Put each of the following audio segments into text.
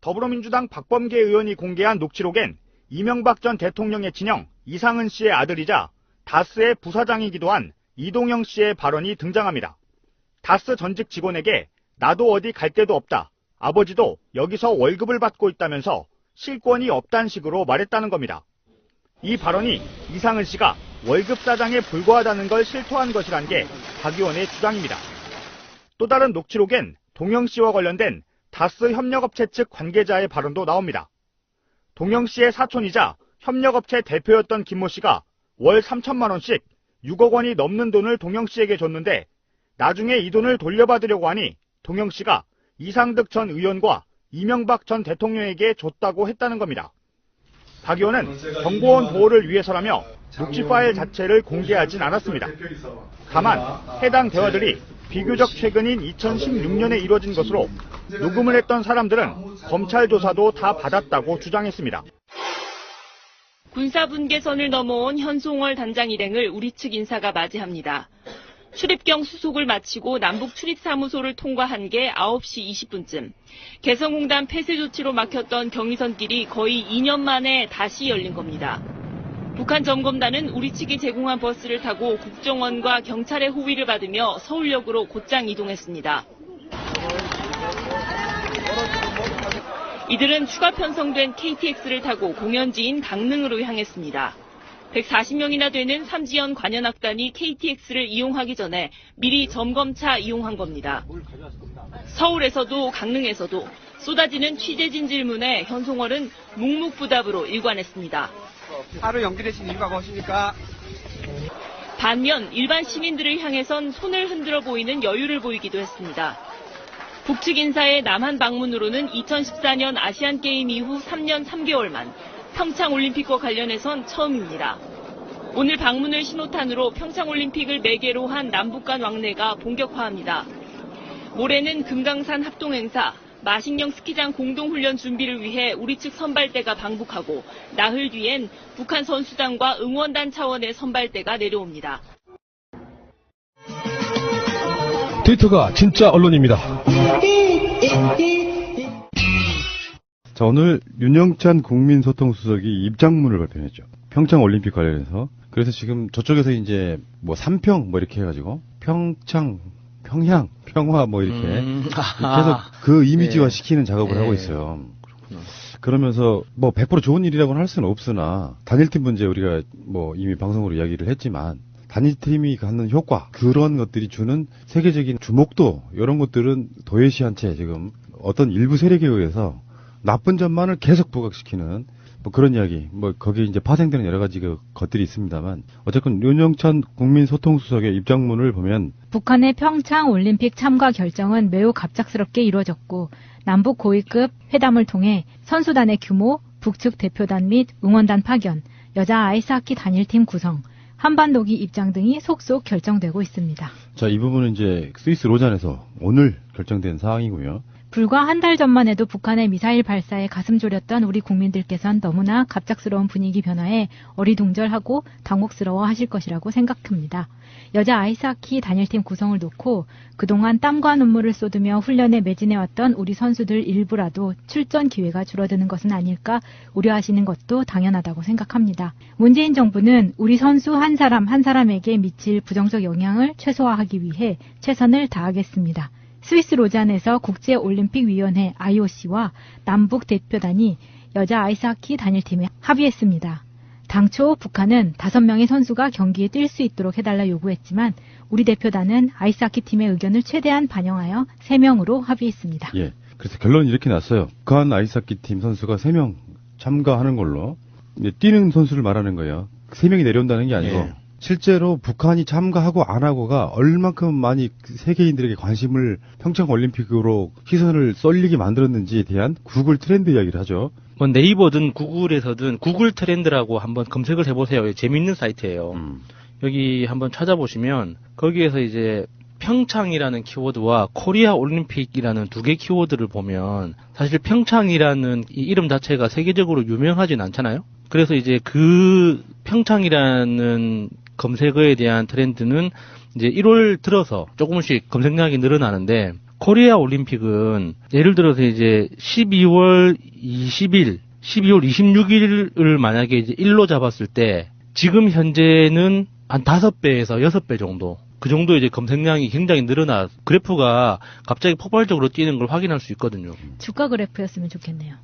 더불어민주당 박범계 의원이 공개한 녹취록엔 이명박 전 대통령의 친형 이상은 씨의 아들이자 다스의 부사장이기도 한 이동영 씨의 발언이 등장합니다. 다스 전직 직원에게 나도 어디 갈 데도 없다. 아버지도 여기서 월급을 받고 있다면서 실권이 없다는 식으로 말했다는 겁니다. 이 발언이 이상은 씨가 월급 사장에 불과하다는 걸 실토한 것이란 게 박 의원의 주장입니다. 또 다른 녹취록엔 동영 씨와 관련된 다스 협력업체 측 관계자의 발언도 나옵니다. 동영 씨의 사촌이자 협력업체 대표였던 김모 씨가 월 3천만 원씩 6억 원이 넘는 돈을 동영 씨에게 줬는데 나중에 이 돈을 돌려받으려고 하니 동영 씨가 이상득 전 의원과 이명박 전 대통령에게 줬다고 했다는 겁니다. 박 의원은 정보원 보호를 위해서라며 녹취 파일 자체를 공개하진 않았습니다. 다만 해당 대화들이 비교적 최근인 2016년에 이루어진 것으로 녹음을 했던 사람들은 검찰 조사도 다 받았다고 주장했습니다. 군사분계선을 넘어온 현송월 단장 일행을 우리 측 인사가 맞이합니다. 출입경 수속을 마치고 남북 출입사무소를 통과한 게 9시 20분쯤. 개성공단 폐쇄 조치로 막혔던 경의선길이 거의 2년 만에 다시 열린 겁니다. 북한 점검단은 우리 측이 제공한 버스를 타고 국정원과 경찰의 호위를 받으며 서울역으로 곧장 이동했습니다. 이들은 추가 편성된 KTX를 타고 공연지인 강릉으로 향했습니다. 140명이나 되는 삼지연 관현악단이 KTX를 이용하기 전에 미리 점검차 이용한 겁니다. 서울에서도 강릉에서도 쏟아지는 취재진 질문에 현송월은 묵묵부답으로 일관했습니다. 하루 연기되신 이유가 무엇입니까? 반면 일반 시민들을 향해선 손을 흔들어 보이는 여유를 보이기도 했습니다. 북측 인사의 남한 방문으로는 2014년 아시안게임 이후 3년 3개월 만 평창올림픽과 관련해선 처음입니다. 오늘 방문을 신호탄으로 평창올림픽을 매개로 한 남북 간 왕래가 본격화합니다. 모레는 금강산 합동행사, 마식령 스키장 공동훈련 준비를 위해 우리 측 선발대가 방북하고 나흘 뒤엔 북한 선수단과 응원단 차원의 선발대가 내려옵니다. 트위터가 진짜 언론입니다. 자, 오늘 윤영찬 국민소통수석이 입장문을 발표했죠. 평창올림픽 관련해서. 그래서 지금 저쪽에서 이제 뭐 3평 이렇게 해가지고 평창, 평양, 평화 이렇게 계속 그 이미지화 시키는 작업을 하고 있어요. 그러면서 100% 좋은 일이라고는 할 수는 없으나 단일팀 문제 우리가 이미 방송으로 이야기를 했지만 단일팀이 갖는 효과, 그런 것들이 주는 세계적인 주목도, 이런 것들은 도외시한 채 지금 어떤 일부 세력에 의해서 나쁜 점만을 계속 부각시키는 그런 이야기, 거기에 이제 파생되는 여러 가지 것들이 있습니다만, 어쨌든 윤영찬 국민소통수석의 입장문을 보면 북한의 평창 올림픽 참가 결정은 매우 갑작스럽게 이루어졌고, 남북 고위급 회담을 통해 선수단의 규모, 북측 대표단 및 응원단 파견, 여자 아이스하키 단일팀 구성, 한반도기 입장 등이 속속 결정되고 있습니다. 자, 이 부분은 이제 스위스 로잔에서 오늘 결정된 사항이고요. 불과 한 달 전만 해도 북한의 미사일 발사에 가슴 졸였던 우리 국민들께선 너무나 갑작스러운 분위기 변화에 어리둥절하고 당혹스러워 하실 것이라고 생각합니다. 여자 아이스하키 단일팀 구성을 놓고 그동안 땀과 눈물을 쏟으며 훈련에 매진해왔던 우리 선수들 일부라도 출전 기회가 줄어드는 것은 아닐까 우려하시는 것도 당연하다고 생각합니다. 문재인 정부는 우리 선수 한 사람 한 사람에게 미칠 부정적 영향을 최소화하기 위해 최선을 다하겠습니다. 스위스 로잔에서 국제올림픽위원회 IOC와 남북 대표단이 여자 아이스하키 단일팀에 합의했습니다. 당초 북한은 5명의 선수가 경기에 뛸 수 있도록 해달라 요구했지만 우리 대표단은 아이스하키 팀의 의견을 최대한 반영하여 3명으로 합의했습니다. 예, 그래서 결론이 이렇게 났어요. 북한 아이스하키 팀 선수가 3명 참가하는 걸로, 뛰는 선수를 말하는 거예요. 3명이 내려온다는 게 아니고 실제로 북한이 참가하고 안 하고가 얼만큼 많이 세계인들에게 관심을 평창올림픽으로 시선을 쏠리게 만들었는지에 대한 구글 트렌드 이야기를 하죠. 네이버든 구글에서든 구글 트렌드라고 한번 검색을 해보세요. 재밌는 사이트예요. 여기 한번 찾아보시면 거기에서 이제 평창이라는 키워드와 코리아 올림픽이라는 2개 키워드를 보면 사실 평창이라는 이 이름 자체가 세계적으로 유명하진 않잖아요. 그래서 이제 그 평창이라는 검색어에 대한 트렌드는 이제 1월 들어서 조금씩 검색량이 늘어나는데, 코리아 올림픽은 예를 들어서 이제 12월 20일, 12월 26일을 만약에 이제 일로 잡았을 때 지금 현재는 한 5배에서 6배 정도. 그 정도 이제 검색량이 굉장히 늘어나 그래프가 갑자기 폭발적으로 뛰는 걸 확인할 수 있거든요. 주가 그래프였으면 좋겠네요.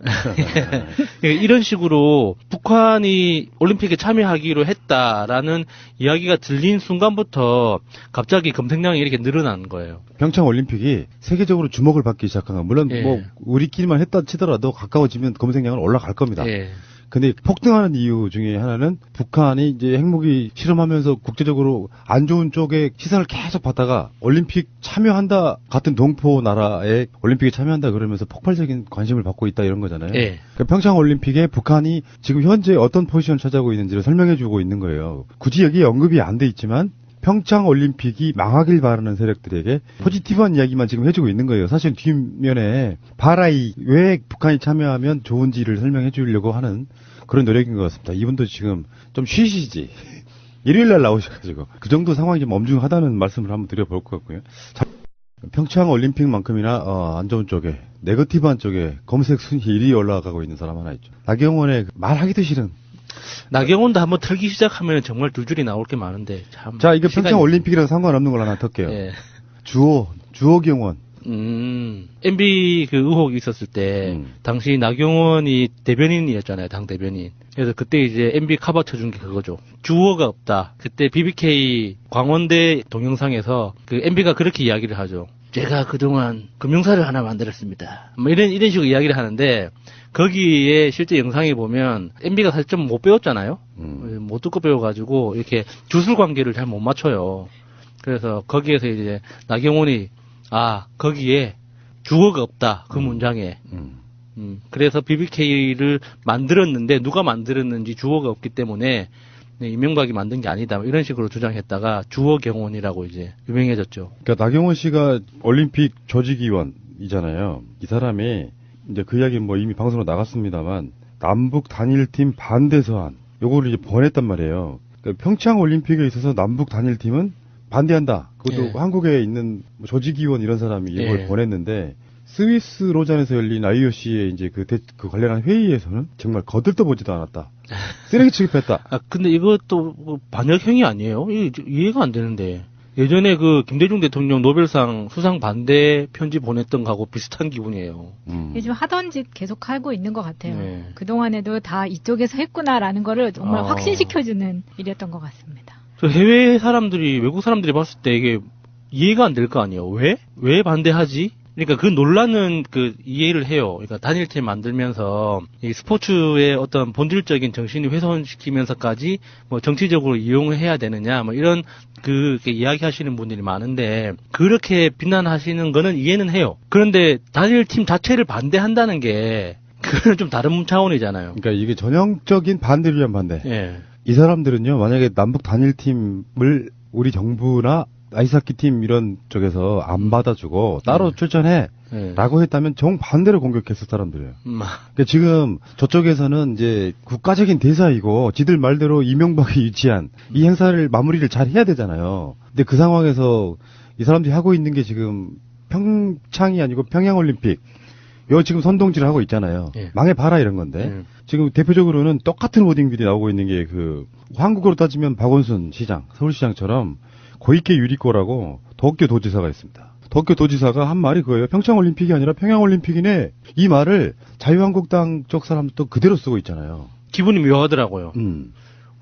이런 식으로 북한이 올림픽에 참여하기로 했다라는 이야기가 들린 순간부터 갑자기 검색량이 이렇게 늘어나는 거예요. 평창 올림픽이 세계적으로 주목을 받기 시작한 거. 물론 예. 뭐 우리끼리만 했다 치더라도 가까워지면 검색량은 올라갈 겁니다. 예. 근데 폭등하는 이유 중에 하나는 북한이 이제 핵무기 실험하면서 국제적으로 안 좋은 쪽에 시선을 계속 받다가 올림픽 참여한다 같은 동포 나라에 올림픽에 참여한다 그러면서 폭발적인 관심을 받고 있다 이런 거잖아요. 예. 그러니까 평창 올림픽에 북한이 지금 현재 어떤 포지션을 차지하고 있는지를 설명해주고 있는 거예요. 굳이 여기에 언급이 안 돼 있지만 평창 올림픽이 망하길 바라는 세력들에게 포지티브한 이야기만 지금 해주고 있는 거예요. 사실 뒷면에 바라이 왜 북한이 참여하면 좋은지를 설명해 주려고 하는 그런 노력인 것 같습니다. 이분도 지금 좀 쉬시지. 일요일 날 나오셔가지고 그 정도 상황이 좀 엄중하다는 말씀을 한번 드려볼 것 같고요. 자, 평창 올림픽만큼이나 안 좋은 쪽에 네거티브한 쪽에 검색 순위 1위 올라가고 있는 사람 하나 있죠. 나경원의 말하기도 싫은. 나경원도 한번 털기 시작하면 정말 두 줄이 나올 게 많은데 참. 자, 이거 시간이- 평창 올림픽이랑 상관없는 걸 하나 털게요. 예. 주호 경원. MB 그 의혹이 있었을 때 당시 나경원이 대변인이었잖아요, 당 대변인. 그래서 그때 이제 MB 커버 쳐준 게 그거죠. 주어가 없다. 그때 BBK 광원대 동영상에서 그 MB가 그렇게 이야기를 하죠. 제가 그동안 금융사를 하나 만들었습니다. 뭐 이런 식으로 이야기를 하는데 거기에 실제 영상에 보면 MB가 사실 좀 못 배웠잖아요. 못 듣고 배워가지고 이렇게 주술 관계를 잘 못 맞춰요. 그래서 거기에서 이제 나경원이 거기에 주어가 없다. 그 문장에. 그래서 BBK를 만들었는데 누가 만들었는지 주어가 없기 때문에 이명박이 만든 게 아니다. 이런 식으로 주장했다가 주어 경원이라고 이제 유명해졌죠. 그러니까 나경원 씨가 올림픽 조직위원이잖아요. 이 사람이 이제 그 이야기는 뭐 이미 방송으로 나갔습니다만 남북 단일팀 반대 서한 요거를 이제 보냈단 말이에요. 그러니까 평창 올림픽에 있어서 남북 단일팀은 반대한다. 그것도 예. 한국에 있는 뭐 조직위원 이런 사람이 이걸 예. 보냈는데 스위스 로잔에서 열린 IOC의 이제 그 관련한 회의에서는 정말 거들떠보지도 않았다. 쓰레기 취급했다. 근데 이것도 뭐 반역행위 아니에요? 이해가 안 되는데. 예전에 그 김대중 대통령 노벨상 수상 반대 편지 보냈던 거하고 비슷한 기분이에요. 요즘 하던 짓 계속 하고 있는 것 같아요. 네. 그동안에도 다 이쪽에서 했구나라는 거를 정말 확신시켜주는 일이었던 것 같습니다. 저 해외 사람들이, 외국 사람들이 봤을 때 이게 이해가 안 될 거 아니에요? 왜 반대하지? 그러니까 그 논란은 그 이해를 해요. 그러니까 단일팀 만들면서 이 스포츠의 어떤 본질적인 정신이 훼손시키면서까지 뭐 정치적으로 이용을 해야 되느냐 뭐 이런 그렇게 이야기하시는 분들이 많은데 그렇게 비난하시는 거는 이해는 해요. 그런데 단일팀 자체를 반대한다는 게 그거는 좀 다른 차원이잖아요. 그러니까 이게 전형적인 반대를 위한 반대. 예. 이 사람들은요, 만약에 남북 단일팀을 우리 정부나 아이스하키 팀 이런 쪽에서 안 받아주고 따로 출전해 예. 라고 했다면 정반대로 공격했을 사람들이에요. 그러니까 지금 저쪽에서는 이제 국가적인 대사이고 지들 말대로 이명박이 유치한 이 행사를 마무리를 잘 해야 되잖아요. 근데 그 상황에서 이 사람들이 하고 있는 게 지금 평창이 아니고 평양올림픽 요 지금 선동질을 하고 있잖아요. 예. 망해봐라 이런 건데 지금 대표적으로는 똑같은 워딩들이 나오고 있는 게 그 한국으로 따지면 박원순 시장, 서울시장처럼 고이케 유리코라고 도쿄 도지사가 있습니다. 도쿄 도지사가 한 말이 그거예요. 평창올림픽이 아니라 평양올림픽이네. 이 말을 자유한국당 쪽 사람도 그대로 쓰고 있잖아요. 기분이 묘하더라고요.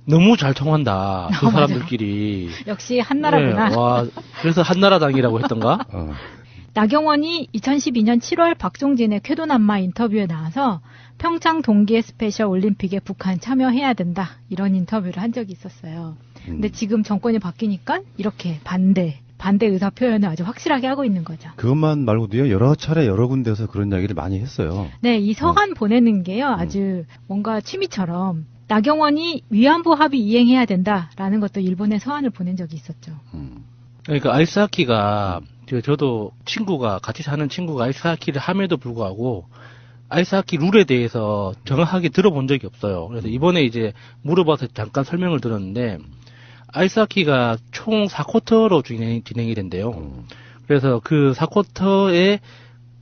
너무 잘 통한다. 그 맞아요. 사람들끼리. 역시 한나라구나. 네, 와, 그래서 한나라당이라고 했던가? 나경원이 2012년 7월 박종진의 쾌도남마 인터뷰에 나와서 평창 동계 스페셜 올림픽에 북한 참여해야 된다. 이런 인터뷰를 한 적이 있었어요. 근데 지금 정권이 바뀌니까 이렇게 반대 의사 표현을 아주 확실하게 하고 있는 거죠. 그것만 말고도요. 여러 차례 여러 군데에서 그런 이야기를 많이 했어요. 네, 이 서한 보내는 게요. 아주 뭔가 취미처럼 나경원이 위안부 합의 이행해야 된다라는 것도 일본에 서한을 보낸 적이 있었죠. 그러니까 아이스하키가 저도 같이 사는 친구가 아이스하키를 함에도 불구하고 아이스하키 룰에 대해서 정확하게 들어본 적이 없어요. 그래서 이번에 이제 물어봐서 잠깐 설명을 들었는데 아이스하키가 총 4쿼터로 진행이 된대요. 그래서 그 4쿼터에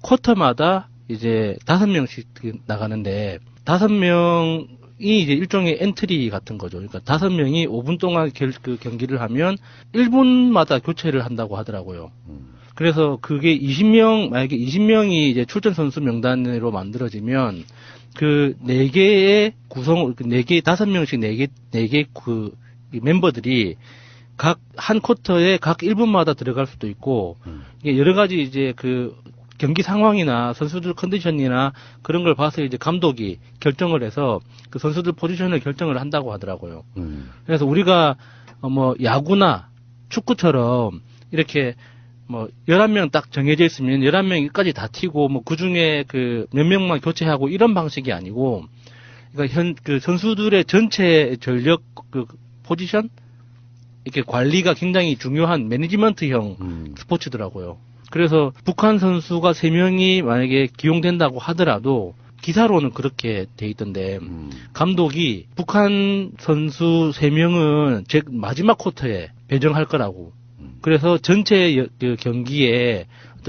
쿼터마다 이제 5명씩 나가는데 5명이 이제 일종의 엔트리 같은 거죠. 그러니까 5명이 5분 동안 그 경기를 하면 1분마다 교체를 한다고 하더라고요. 그래서 그게 20명, 만약에 20명이 이제 출전 선수 명단으로 만들어지면 그 4개의 구성, 4개, 5명씩 4개 그 멤버들이 각 한 쿼터에 각 1분마다 들어갈 수도 있고, 이게 여러 가지 이제 그 경기 상황이나 선수들 컨디션이나 그런 걸 봐서 이제 감독이 결정을 해서 그 선수들 포지션을 결정을 한다고 하더라고요. 그래서 우리가 뭐 야구나 축구처럼 이렇게 뭐 11명 딱 정해져 있으면 11명까지 다 튀고 뭐 그중에 그 몇 명만 교체하고 이런 방식이 아니고, 그러니까 그 선수들의 전체 전력 그 포지션 이렇게 관리가 굉장히 중요한 매니지먼트형 스포츠더라고요. 그래서 북한 선수가 3명이 만약에 기용된다고 하더라도 기사로는 그렇게 돼 있던데, 감독이 북한 선수 3명은 제 마지막 쿼터에 배정할 거라고. 그래서 전체 그 경기에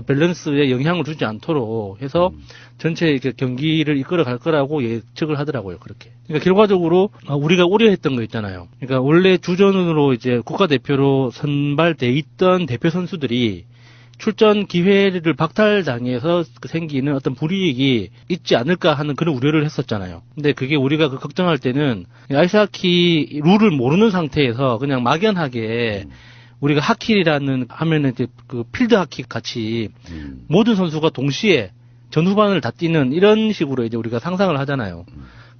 밸런스에 영향을 주지 않도록 해서 전체 경기를 이끌어 갈 거라고 예측을 하더라고요. 그렇게. 그러니까 결과적으로 우리가 우려했던 거 있잖아요. 그러니까 원래 주전으로 이제 국가대표로 선발돼 있던 대표 선수들이 출전 기회를 박탈당해서 생기는 어떤 불이익이 있지 않을까 하는 그런 우려를 했었잖아요. 근데 그게 우리가 그 걱정할 때는 아이스하키 룰을 모르는 상태에서 그냥 막연하게 우리가 하키라는 하면은 이제 그 필드 하키 같이 모든 선수가 동시에 전후반을 다 뛰는 이런 식으로 이제 우리가 상상을 하잖아요.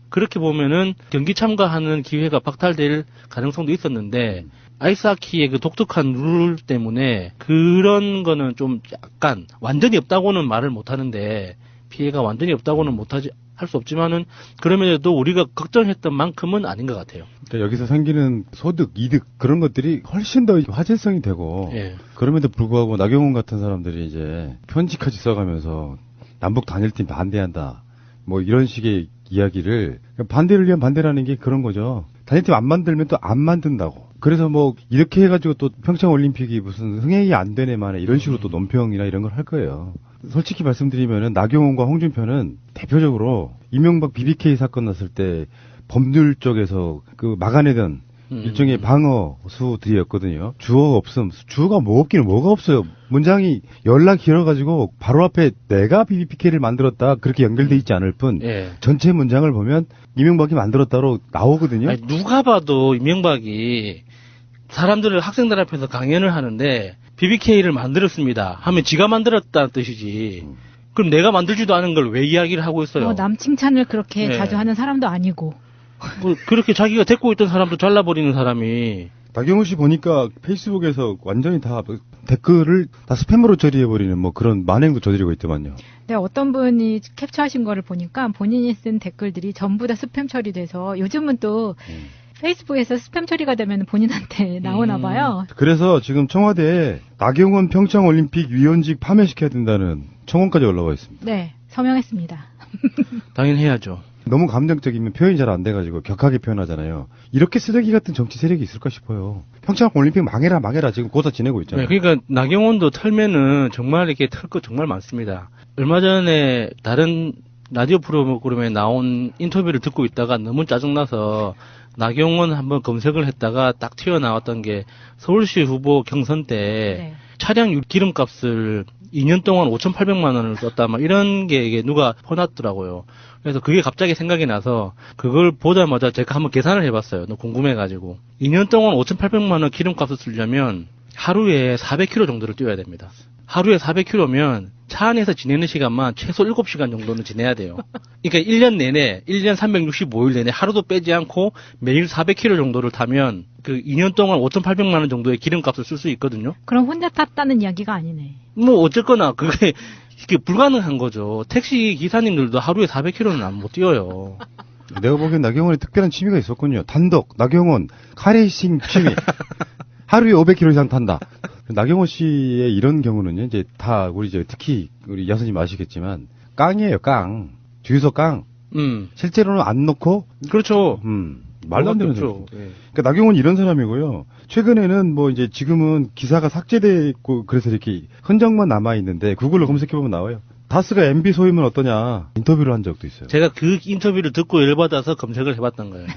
그렇게 보면은 경기 참가하는 기회가 박탈될 가능성도 있었는데, 아이스하키의 그 독특한 룰 때문에 그런 거는 좀 약간 완전히 없다고는 말을 못 하는데, 피해가 완전히 없다고는 못하지 할 수 없지만은 그럼에도 우리가 걱정했던 만큼은 아닌 것 같아요. 그러니까 여기서 생기는 소득, 이득 그런 것들이 훨씬 더 화제성이 되고, 예. 그럼에도 불구하고 나경원 같은 사람들이 이제 편지까지 써가면서 남북 단일팀 반대한다, 뭐 이런 식의 이야기를, 반대를 위한 반대라는 게 그런 거죠. 단일팀 안 만들면 또 안 만든다고. 그래서 뭐 이렇게 해가지고 또 평창 올림픽이 무슨 흥행이 안 되네 만에 이런 식으로 또 논평이나 이런 걸 할 거예요. 솔직히 말씀드리면은 나경원과 홍준표는 대표적으로 이명박 BBK 사건 났을 때 법률 쪽에서 그 막아내던 일종의 방어수들이었거든요. 주어가 없음. 주어가 뭐 없기는 뭐가 없어요. 문장이 연락 길어가지고 바로 앞에 내가 BBK를 만들었다 그렇게 연결돼 있지 않을 뿐, 예. 전체 문장을 보면 이명박이 만들었다로 나오거든요. 아니, 누가 봐도 이명박이 사람들을 학생들 앞에서 강연을 하는데 BBK를 만들었습니다 하면 지가 만들었다는 뜻이지. 그럼 내가 만들지도 않은 걸 왜 이야기를 하고 있어요? 남 칭찬을 그렇게 네. 자주 하는 사람도 아니고. 뭐 그렇게 자기가 데리고 있던 사람도 잘라버리는 사람이. 나경원 씨 보니까 페이스북에서 완전히 다 댓글을 다 스팸으로 처리해버리는 뭐 그런 만행도 저지르고 있더만요. 네, 어떤 분이 캡처하신 거를 보니까 본인이 쓴 댓글들이 전부 다 스팸 처리돼서 요즘은 또 페이스북에서 스팸 처리가 되면 본인한테 나오나 봐요. 그래서 지금 청와대에 나경원 평창올림픽 위원직 파면시켜야 된다는 청원까지 올라와 있습니다. 네, 서명했습니다. 당연히 해야죠. 너무 감정적이면 표현이 잘 안 돼가지고 격하게 표현하잖아요. 이렇게 쓰레기 같은 정치 세력이 있을까 싶어요. 평창올림픽 망해라 지금 고사 지내고 있잖아요. 네, 그러니까 나경원도 털면은 정말 이렇게 털 거 정말 많습니다. 얼마 전에 다른 라디오 프로그램에 나온 인터뷰를 듣고 있다가 너무 짜증나서 나경원 한번 검색을 했다가 딱 튀어나왔던 게 서울시 후보 경선 때 네. 차량 기름값을 2년 동안 5,800만 원을 썼다, 막 이런 게 이게 누가 퍼놨더라고요. 그래서 그게 갑자기 생각이 나서 그걸 보자마자 제가 한번 계산을 해봤어요. 너무 궁금해가지고. 2년 동안 5,800만 원 기름값을 쓰려면 하루에 400km 정도를 뛰어야 됩니다. 하루에 400km면 차 안에서 지내는 시간만 최소 7시간 정도는 지내야 돼요. 그러니까 1년 내내, 1년 365일 내내 하루도 빼지 않고 매일 400km 정도를 타면 그 2년 동안 5,800만 원 정도의 기름값을 쓸 수 있거든요. 그럼 혼자 탔다는 이야기가 아니네. 뭐 어쨌거나 그게 이게 불가능한 거죠. 택시 기사님들도 하루에 400km는 못 뛰어요. 내가 보기엔 나경원에 특별한 취미가 있었군요. 단독, 나경원, 카레이싱 취미. 하루에 500km 이상 탄다. 나경원 씨의 이런 경우는요, 이제 다 우리 특히 우리 여사님 아시겠지만 깡이에요, 깡. 주유소 깡. 실제로는 안 넣고. 그렇죠. 말도 안 되는 소리. 없죠. 예. 그러니까 나경원이 이런 사람이고요. 최근에는 뭐 이제 지금은 기사가 삭제됐고 그래서 이렇게 흔적만 남아 있는데 구글로 검색해 보면 나와요. 다스가 MB 소임은 어떠냐 인터뷰를 한 적도 있어요. 제가 그 인터뷰를 듣고 열받아서 검색을 해봤던 거예요.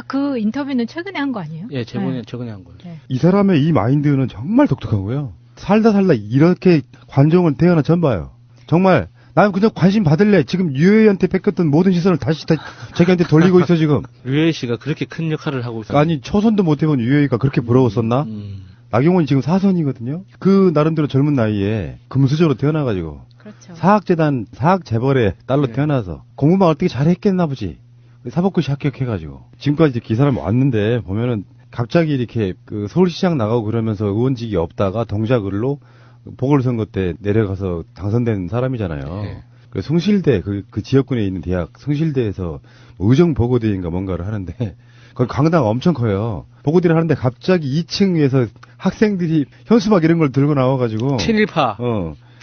그 인터뷰는 최근에 한 거 아니에요? 예, 네. 최근에 한 거예요. 네. 이 사람의 이 마인드는 정말 독특하고요. 살다 이렇게 관종을 태어나 처음 봐요. 정말 난 그냥 관심 받을래. 지금 유해한테 뺏겼던 모든 시선을 다시 자기한테 돌리고 있어 지금. 유해 씨가 그렇게 큰 역할을 하고 있어요. 아니 초선도 못 해본 유해가 그렇게 부러웠었나? 나경원이 지금 4선이거든요. 그 나름대로 젊은 나이에 금수저로 태어나가지고 그렇죠. 사학재단 사학재벌의 딸로 네. 태어나서 공부만 어떻게 잘했겠나 보지. 사법고시 합격해가지고 지금까지 이렇게 이 사람이 왔는데 보면은 갑자기 이렇게 그 서울시장 나가고 그러면서 의원직이 없다가 동작을로 보궐선거 때 내려가서 당선된 사람이잖아요. 네. 그래서 숭실대 그 지역군에 있는 대학 숭실대에서 의정보고대인가 뭔가를 하는데 거기 강당 엄청 커요. 보고대를 하는데 갑자기 2층에서 학생들이 현수막 이런 걸 들고 나와가지고 친일파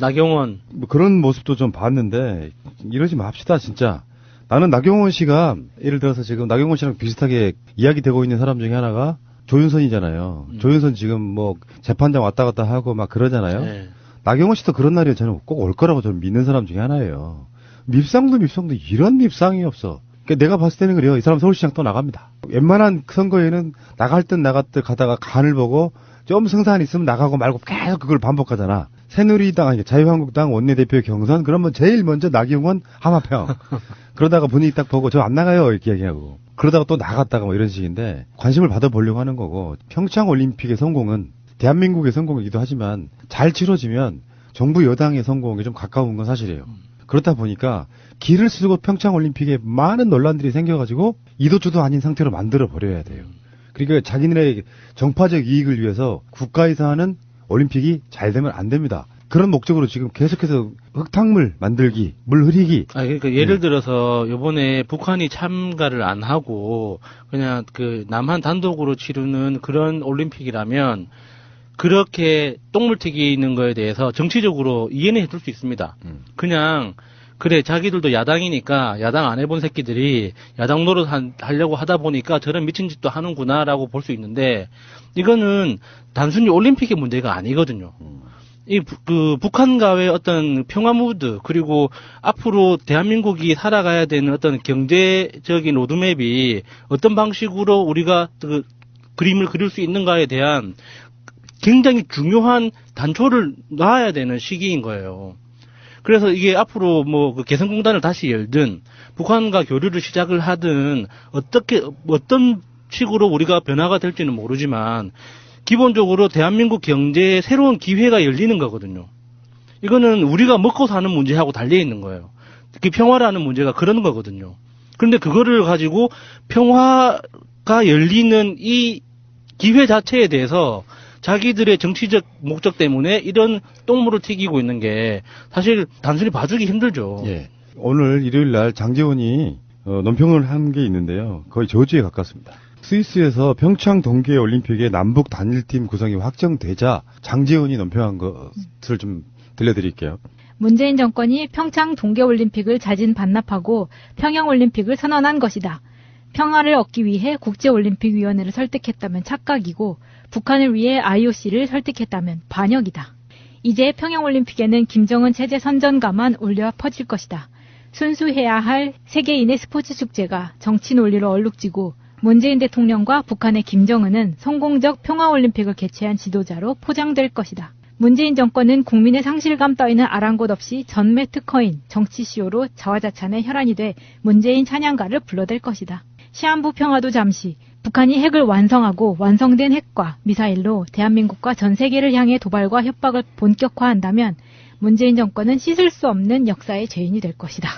나경원 뭐 그런 모습도 좀 봤는데 이러지 맙시다 진짜. 나는 나경원 씨가 예를 들어서 지금 나경원 씨랑 비슷하게 이야기되고 있는 사람 중에 하나가 조윤선이잖아요. 조윤선 지금 뭐 재판장 왔다 갔다 하고 막 그러잖아요. 네. 나경원 씨도 그런 날이 저는 꼭 올 거라고 저는 믿는 사람 중에 하나예요. 밉상도 이런 밉상이 없어. 그러니까 내가 봤을 때는 그래요. 이 사람 서울시장 또 나갑니다. 웬만한 선거에는 나갈 듯 나갔듯 가다가 간을 보고 좀 승산 있으면 나가고 말고 계속 그걸 반복하잖아. 새누리당, 아니 자유한국당 원내대표 경선 그러면 제일 먼저 나경원 하마평. 그러다가 분위기 딱 보고 저 안 나가요 이렇게 얘기하고. 그러다가 또 나갔다가 뭐 이런 식인데 관심을 받아보려고 하는 거고 평창올림픽의 성공은 대한민국의 성공이기도 하지만 잘 치러지면 정부 여당의 성공에 좀 가까운 건 사실이에요. 그렇다 보니까 길을 쓰고 평창올림픽에 많은 논란들이 생겨가지고 이도저도 아닌 상태로 만들어 버려야 돼요. 그러니까 자기네의 정파적 이익을 위해서 국가에서 하는 올림픽이 잘 되면 안 됩니다. 그런 목적으로 지금 계속해서 흙탕물 만들기, 물 흐리기. 그러니까 예를 들어서 이번에 북한이 참가를 안 하고 그냥 그 남한 단독으로 치르는 그런 올림픽이라면 그렇게 똥물 튀기는 거에 대해서 정치적으로 이해는 해줄 수 있습니다. 그냥 그래 자기들도 야당이니까 야당 안 해본 새끼들이 야당 노릇 하려고 하다 보니까 저런 미친 짓도 하는구나라고 볼 수 있는데 이거는 단순히 올림픽의 문제가 아니거든요. 그 북한과의 어떤 평화 무드 그리고 앞으로 대한민국이 살아가야 되는 어떤 경제적인 로드맵이 어떤 방식으로 우리가 그 그림을 그릴 수 있는가에 대한 굉장히 중요한 단초를 놔야 되는 시기인 거예요. 그래서 이게 앞으로 뭐 그 개성공단을 다시 열든 북한과 교류를 시작을 하든 어떤 식으로 우리가 변화가 될지는 모르지만 기본적으로 대한민국 경제에 새로운 기회가 열리는 거거든요. 이거는 우리가 먹고 사는 문제하고 달려 있는 거예요. 특히 평화라는 문제가 그런 거거든요. 그런데 그거를 가지고 평화가 열리는 이 기회 자체에 대해서 자기들의 정치적 목적 때문에 이런 똥물을 튀기고 있는 게 사실 단순히 봐주기 힘들죠. 예. 오늘 일요일 날 장제원이 논평을 한 게 있는데요. 거의 저주에 가깝습니다. 스위스에서 평창 동계올림픽의 남북 단일팀 구성이 확정되자 장제원이 논평한 것을 좀 들려드릴게요. 문재인 정권이 평창 동계올림픽을 자진 반납하고 평양올림픽을 선언한 것이다. 평화를 얻기 위해 국제올림픽위원회를 설득했다면 착각이고 북한을 위해 IOC를 설득했다면 반역이다. 이제 평양올림픽에는 김정은 체제 선전가만 울려 퍼질 것이다. 순수해야 할 세계인의 스포츠 축제가 정치 논리로 얼룩지고 문재인 대통령과 북한의 김정은은 성공적 평화올림픽을 개최한 지도자로 포장될 것이다. 문재인 정권은 국민의 상실감 따위는 아랑곳 없이 전매 특허인 정치쇼로 자화자찬의 혈안이 돼 문재인 찬양가를 불러댈 것이다. 시한부 평화도 잠시 북한이 핵을 완성하고 완성된 핵과 미사일로 대한민국과 전 세계를 향해 도발과 협박을 본격화한다면 문재인 정권은 씻을 수 없는 역사의 죄인이 될 것이다.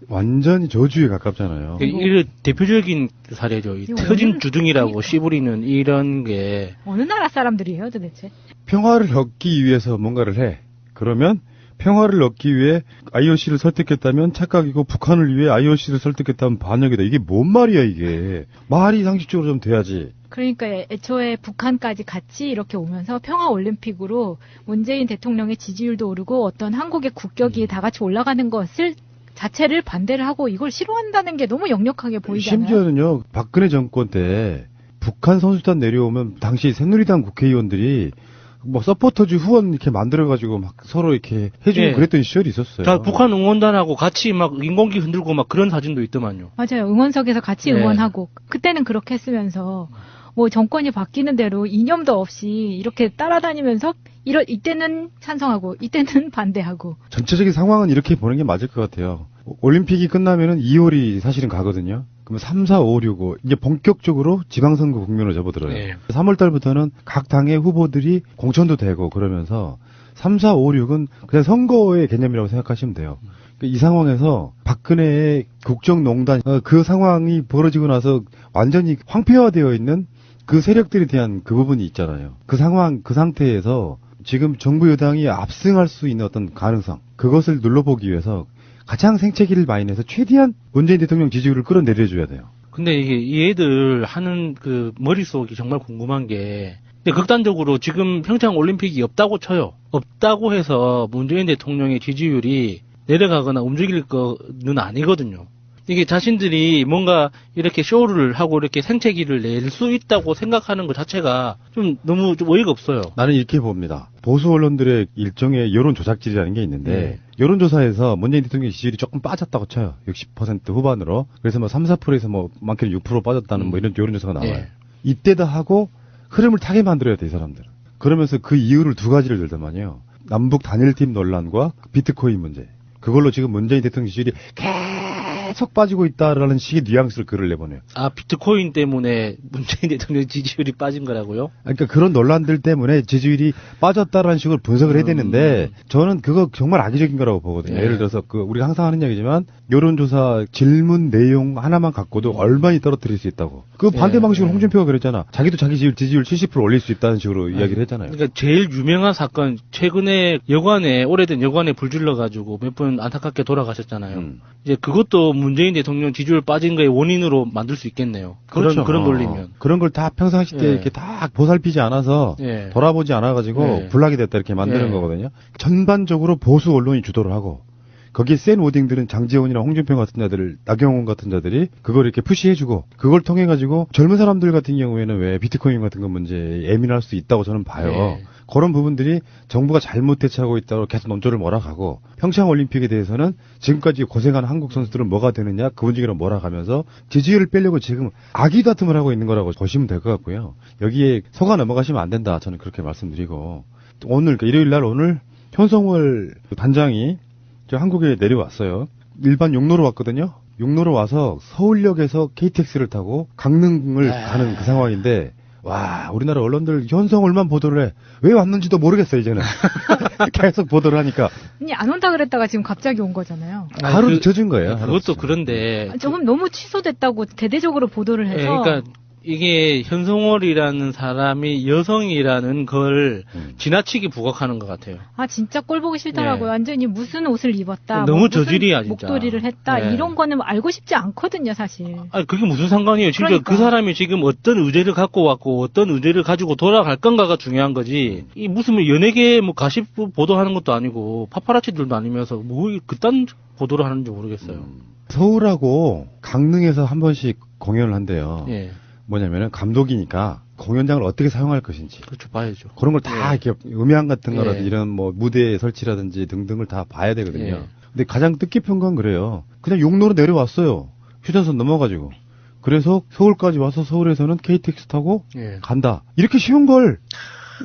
완전히 저주에 가깝잖아요. 이게 대표적인 사례죠. 이 터진 주둥이라고 씨부리는 이런 게. 어느 나라 사람들이에요 도대체? 평화를 얻기 위해서 뭔가를 해. 그러면 평화를 얻기 위해 IOC를 설득했다면 착각이고 북한을 위해 IOC를 설득했다면 반역이다. 이게 뭔 말이야 이게. 말이 상식적으로 좀 돼야지. 그러니까 애초에 북한까지 같이 이렇게 오면서 평화올림픽으로 문재인 대통령의 지지율도 오르고 어떤 한국의 국격이 다 같이 올라가는 것을 자체를 반대를 하고 이걸 싫어한다는 게 너무 역력하게 보이잖아요. 심지어는요, 박근혜 정권 때 북한 선수단 내려오면 당시 새누리당 국회의원들이 뭐 서포터즈 후원 이렇게 만들어가지고 막 서로 이렇게 해주고 예. 그랬던 시절이 있었어요. 다 북한 응원단하고 같이 막 인공기 흔들고 막 그런 사진도 있더만요. 맞아요. 응원석에서 같이 네. 응원하고 그때는 그렇게 했으면서 뭐 정권이 바뀌는 대로 이념도 없이 이렇게 따라다니면서 이때는 찬성하고 이때는 반대하고. 전체적인 상황은 이렇게 보는 게 맞을 것 같아요. 올림픽이 끝나면은 2월이 사실은 가거든요. 그러면 3, 4, 5, 6, 5 이제 본격적으로 지방선거 국면으로 접어들어요. 네. 3월 달부터는 각 당의 후보들이 공천도 되고 그러면서 3, 4, 5, 6은 그냥 선거의 개념이라고 생각하시면 돼요. 이 상황에서 박근혜의 국정농단 그 상황이 벌어지고 나서 완전히 황폐화되어 있는 그 세력들에 대한 그 부분이 있잖아요. 그 상황, 그 상태에서 지금 정부 여당이 압승할 수 있는 어떤 가능성, 그것을 눌러보기 위해서 가장 생채기를 많이 내서 최대한 문재인 대통령 지지율을 끌어내려줘야 돼요. 근데 이게 이 애들 하는 그 머릿속이 정말 궁금한 게, 근데 극단적으로 지금 평창 올림픽이 없다고 쳐요. 없다고 해서 문재인 대통령의 지지율이 내려가거나 움직일 거는 아니거든요. 이게 자신들이 뭔가 이렇게 쇼를 하고 이렇게 생채기를 낼 수 있다고 생각하는 것 자체가 좀 너무 좀 어이가 없어요. 나는 이렇게 봅니다. 보수 언론들의 일종의 여론 조작질이라는 게 있는데 네. 여론조사에서 문재인 대통령 지지율이 조금 빠졌다고 쳐요. 60% 후반으로. 그래서 뭐 3, 4%에서 뭐 많게는 6% 빠졌다는 뭐 이런 여론조사가 나와요. 네. 이때다 하고 흐름을 타게 만들어야 돼, 이 사람들은. 그러면서 그 이유를 두 가지를 들더만요. 남북 단일팀 논란과 비트코인 문제. 그걸로 지금 문재인 대통령 지지율이 계속 빠지고 있다라는 식의 뉘앙스를 글을 내보내요. 아, 비트코인 때문에 문재인 대통령 지지율이 빠진 거라고요? 그러니까 그런 논란들 때문에 지지율이 빠졌다라는 식으로 분석을 해야 되는데 저는 그거 정말 악의적인 거라고 보거든요. 네. 예를 들어서 우리가 항상 하는 얘기지만 여론조사 질문 내용 하나만 갖고도 얼마나 떨어뜨릴 수 있다고. 그 반대 네. 방식으로 홍준표가 그랬잖아. 자기도 자기 지지율 70% 올릴 수 있다는 식으로 이야기를 했잖아요. 그러니까 제일 유명한 사건, 최근에 오래된 여관에 불 질러가지고 몇 분 안타깝게 돌아가셨잖아요. 이제 그것도 문재인 대통령 지지율 빠진 거의 원인으로 만들 수 있겠네요. 그렇죠. 그런 논리면. 그런 걸 다 평상시 때 예. 이렇게 다 보살피지 않아서 예. 돌아보지 않아가지고 예. 불락이 됐다 이렇게 만드는 예. 거거든요. 전반적으로 보수 언론이 주도를 하고 거기에 센 워딩들은 장제원이나 홍준표 같은 자들, 나경원 같은 자들이 그걸 이렇게 푸시해주고 그걸 통해가지고 젊은 사람들 같은 경우에는 왜 비트코인 같은 거 문제에 예민할 수 있다고 저는 봐요. 예. 그런 부분들이 정부가 잘못 대처하고 있다고 계속 논조를 몰아가고 평창 올림픽에 대해서는 지금까지 고생한 한국 선수들은 뭐가 되느냐 그 분위기로 몰아가면서 지지율을 빼려고 지금 아기다툼을 하고 있는 거라고 보시면 될 것 같고요. 여기에 속아 넘어가시면 안 된다. 저는 그렇게 말씀드리고 오늘 일요일 날 오늘 현성월 단장이 저 한국에 내려왔어요. 일반 용로로 왔거든요. 용로로 와서 서울역에서 KTX를 타고 강릉을 가는 그 상황인데 와, 우리나라 언론들 현성월만 보도를 해. 왜 왔는지도 모르겠어, 이제는. 계속 보도를 하니까. 아니, 안 온다 그랬다가 지금 갑자기 온 거잖아요. 하루 젖은 거예요. 하루 그것도 젖은. 그런데. 조금 너무 취소됐다고 대대적으로 보도를 해서. 예, 그러니까 이게 현성월이라는 사람이 여성이라는 걸 지나치게 부각하는 것 같아요. 아, 진짜 꼴 보기 싫더라고요. 네. 완전히 무슨 옷을 입었다. 너무 무슨 저질이야, 진짜. 목도리를 했다. 네. 이런 거는 알고 싶지 않거든요, 사실. 아니, 그게 무슨 상관이에요. 진짜 그러니까. 그 사람이 지금 어떤 의제를 갖고 왔고, 어떤 의제를 가지고 돌아갈 건가가 중요한 거지. 이 무슨 뭐 연예계 뭐 가십 보도하는 것도 아니고, 파파라치들도 아니면서, 뭐, 그딴 보도를 하는지 모르겠어요. 서울하고 강릉에서 한 번씩 공연을 한대요. 예. 뭐냐면은 감독이니까 공연장을 어떻게 사용할 것인지. 그렇죠. 봐야죠. 그런 걸 다 이렇게 음향 같은 예. 거라든지 이런 뭐 무대 설치라든지 등등을 다 봐야 되거든요. 예. 근데 가장 뜻깊은 건 그래요. 그냥 용로로 내려왔어요. 휴전선 넘어가지고. 그래서 서울까지 와서 서울에서는 KTX 타고 예. 간다. 이렇게 쉬운 걸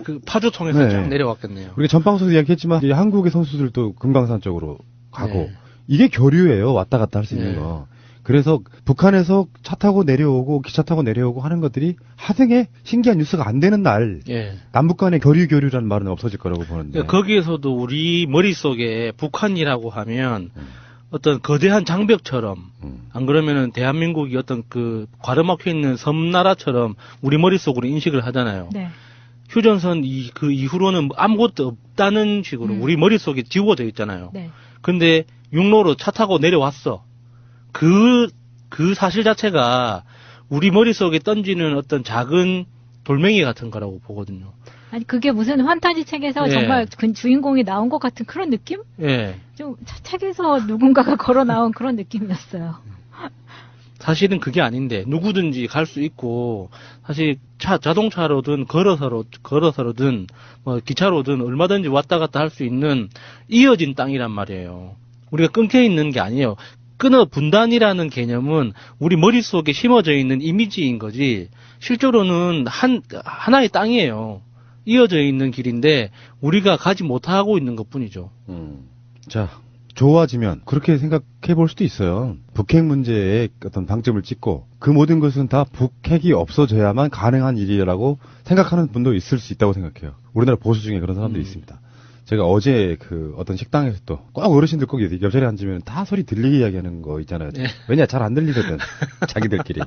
그 파주 통해서 네. 쫙 내려왔겠네요. 우리가 전방송에서 이야기했지만 이제 한국의 선수들도 금강산 쪽으로 가고 예. 이게 교류예요. 왔다 갔다 할 수 있는 예. 거. 그래서 북한에서 차 타고 내려오고 기차 타고 내려오고 하는 것들이 하등의 신기한 뉴스가 안 되는 날 예. 남북 간의 교류라는 말은 없어질 거라고 보는데. 그러니까 거기에서도 우리 머릿속에 북한이라고 하면 어떤 거대한 장벽처럼 안 그러면은 대한민국이 어떤 그 과르막혀 있는 섬나라처럼 우리 머릿속으로 인식을 하잖아요. 네. 휴전선 그 이후로는 아무것도 없다는 식으로 우리 머릿속에 지워져 있잖아요. 네. 근데 육로로 차 타고 내려왔어. 그 사실 자체가 우리 머릿속에 던지는 어떤 작은 돌멩이 같은 거라고 보거든요. 아니 그게 무슨 환타지 책에서 예. 정말 그 주인공이 나온 것 같은 그런 느낌? 예. 좀 책에서 누군가가 걸어 나온 그런 느낌이었어요. 사실은 그게 아닌데 누구든지 갈 수 있고 사실 자동차로든 걸어서로든 뭐 기차로든 얼마든지 왔다 갔다 할 수 있는 이어진 땅이란 말이에요. 우리가 끊겨 있는 게 아니에요. 끊어 분단이라는 개념은 우리 머릿속에 심어져 있는 이미지인 거지 실제로는 하나의 땅이에요. 이어져 있는 길인데 우리가 가지 못하고 있는 것뿐이죠. 자, 좋아지면 그렇게 생각해 볼 수도 있어요. 북핵 문제에 어떤 방점을 찍고 그 모든 것은 다 북핵이 없어져야만 가능한 일이라고 생각하는 분도 있을 수 있다고 생각해요. 우리나라 보수 중에 그런 사람들이 있습니다. 제가 어제 그 어떤 식당에서 또 꼭 어르신들 꼭 옆자리에 앉으면 다 소리 들리게 이야기하는 거 있잖아요. 네. 왜냐 잘 안 들리거든. 자기들끼리.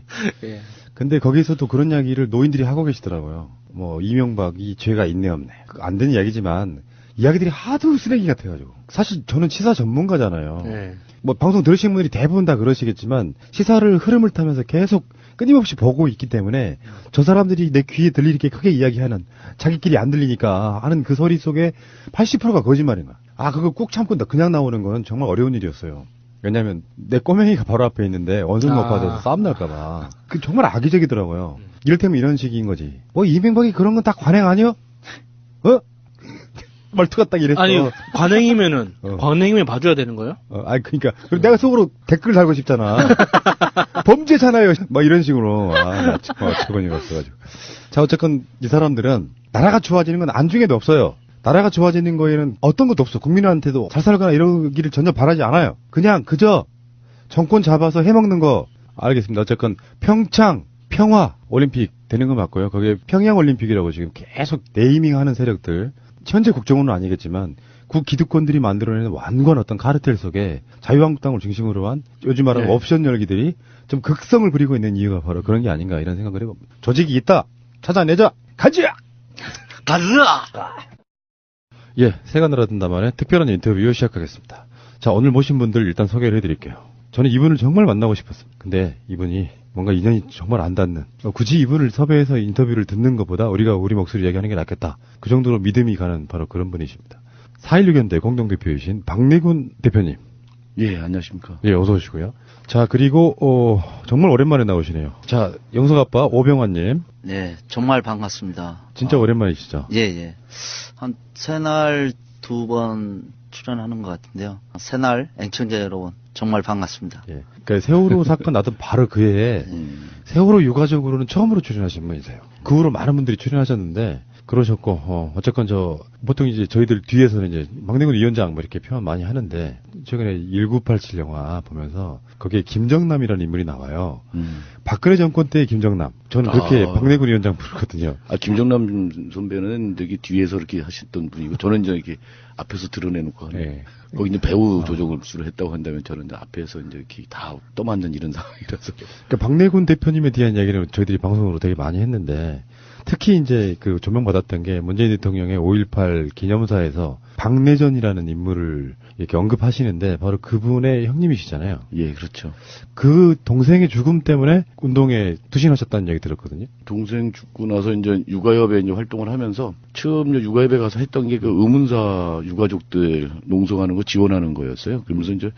예. 근데 거기서도 그런 이야기를 노인들이 하고 계시더라고요. 뭐 이명박이 죄가 있네 없네. 안 되는 이야기지만 이야기들이 하도 쓰레기 같아가지고. 사실 저는 시사 전문가잖아요. 예. 뭐 방송 들으신 분들이 대부분 다 그러시겠지만 시사를 흐름을 타면서 계속 끊임없이 보고 있기 때문에 저 사람들이 내 귀에 들리게 크게 이야기하는 자기끼리 안 들리니까 하는 그 소리 속에 80%가 거짓말인 거야. 아 그거 꾹 참고 그냥 나오는 건 정말 어려운 일이었어요. 왜냐면 내 꼬맹이가 바로 앞에 있는데 원숭이 높아져서 싸움 날까봐. 그 정말 악의적이더라고요. 이를테면 이런 식인 거지. 뭐 이명박이 그런 건 다 관행 아니야? 어? 말투가 딱 이랬어. 아니 관행이면 봐줘야 되는 거예요? 아니 그러니까 그리고 내가 속으로 댓글 달고 싶잖아. 범죄잖아요. 막 이런 식으로. 나 정말 어처구니가 없어가지고. 자 어쨌건 이 사람들은 나라가 좋아지는 건 안중에도 없어요. 나라가 좋아지는 거에는 어떤 것도 없어. 국민한테도 잘 살거나 이러기를 전혀 바라지 않아요. 그냥 그저 정권 잡아서 해먹는 거. 알겠습니다. 어쨌건 평창 평화 올림픽 되는 거 맞고요. 거기에 평양 올림픽이라고 지금 계속 네이밍하는 세력들. 현재 국정원은 아니겠지만 국기득권들이 만들어내는 완고한 어떤 카르텔 속에 자유한국당을 중심으로 한 요즘 말하는 옵션 열기들이 좀 극성을 부리고 있는 이유가 바로 그런 게 아닌가 이런 생각을 해봅니다. 조직이 있다. 찾아내자. 가자. 예, 새가 날아든다만에 특별한 인터뷰 시작하겠습니다. 자, 오늘 모신 분들 일단 소개를 해드릴게요. 저는 이분을 정말 만나고 싶었습니다. 근데 이분이 뭔가 인연이 정말 안 닿는 굳이 이분을 섭외해서 인터뷰를 듣는 것보다 우리가 우리 목소리 이야기하는 게 낫겠다. 그 정도로 믿음이 가는 바로 그런 분이십니다. 4.16연대 공동대표이신 박내군 대표님. 예, 안녕하십니까. 예, 어서 오시고요. 자, 그리고 정말 오랜만에 나오시네요. 자, 영석 아빠 오병환님. 네, 정말 반갑습니다. 진짜 오랜만이시죠? 예, 예. 한 새날 2번 출연하는 것 같은데요. 새날 앵청자 여러분 정말 반갑습니다. 예. 그러니까 세월호 사건 나던 바로 그 해에 세월호 유가족으로는 처음으로 출연하신 분이세요. 그 후로 많은 분들이 출연하셨는데 그러셨고 어쨌건 보통 이제 저희들 뒤에서는 이제 막내군 위원장 뭐 이렇게 표현 많이 하는데 최근에 1987 영화 보면서 거기에 김정남이라는 인물이 나와요. 박근혜 정권 때의 김정남. 저는 그렇게 박내군 위원장 부르거든요. 김정남 선배는 여기 뒤에서 이렇게 하셨던 분이고 저는 이제 이렇게 앞에서 드러내놓고 하는. 네. 거기 이제 배우 조정을 주로 했다고 한다면 저는 이제 앞에서 이제 이렇게 다 떠맞는 이런 상황이라서. 그러니까 박내군 대표님에 대한 이야기는 저희들이 방송으로 되게 많이 했는데 특히 이제 그 조명받았던 게 문재인 대통령의 5.18 기념사에서 박내전이라는 인물을 이렇게 언급하시는데 바로 그분의 형님이시잖아요. 예, 그렇죠. 그 동생의 죽음 때문에 운동에 투신하셨다는 얘기 들었거든요. 동생 죽고 나서 이제 육아협에 이제 활동을 하면서 처음 이제 육아협에 가서 했던 게 그 의문사 유가족들 농성하는 거 지원하는 거였어요. 그러면서 이제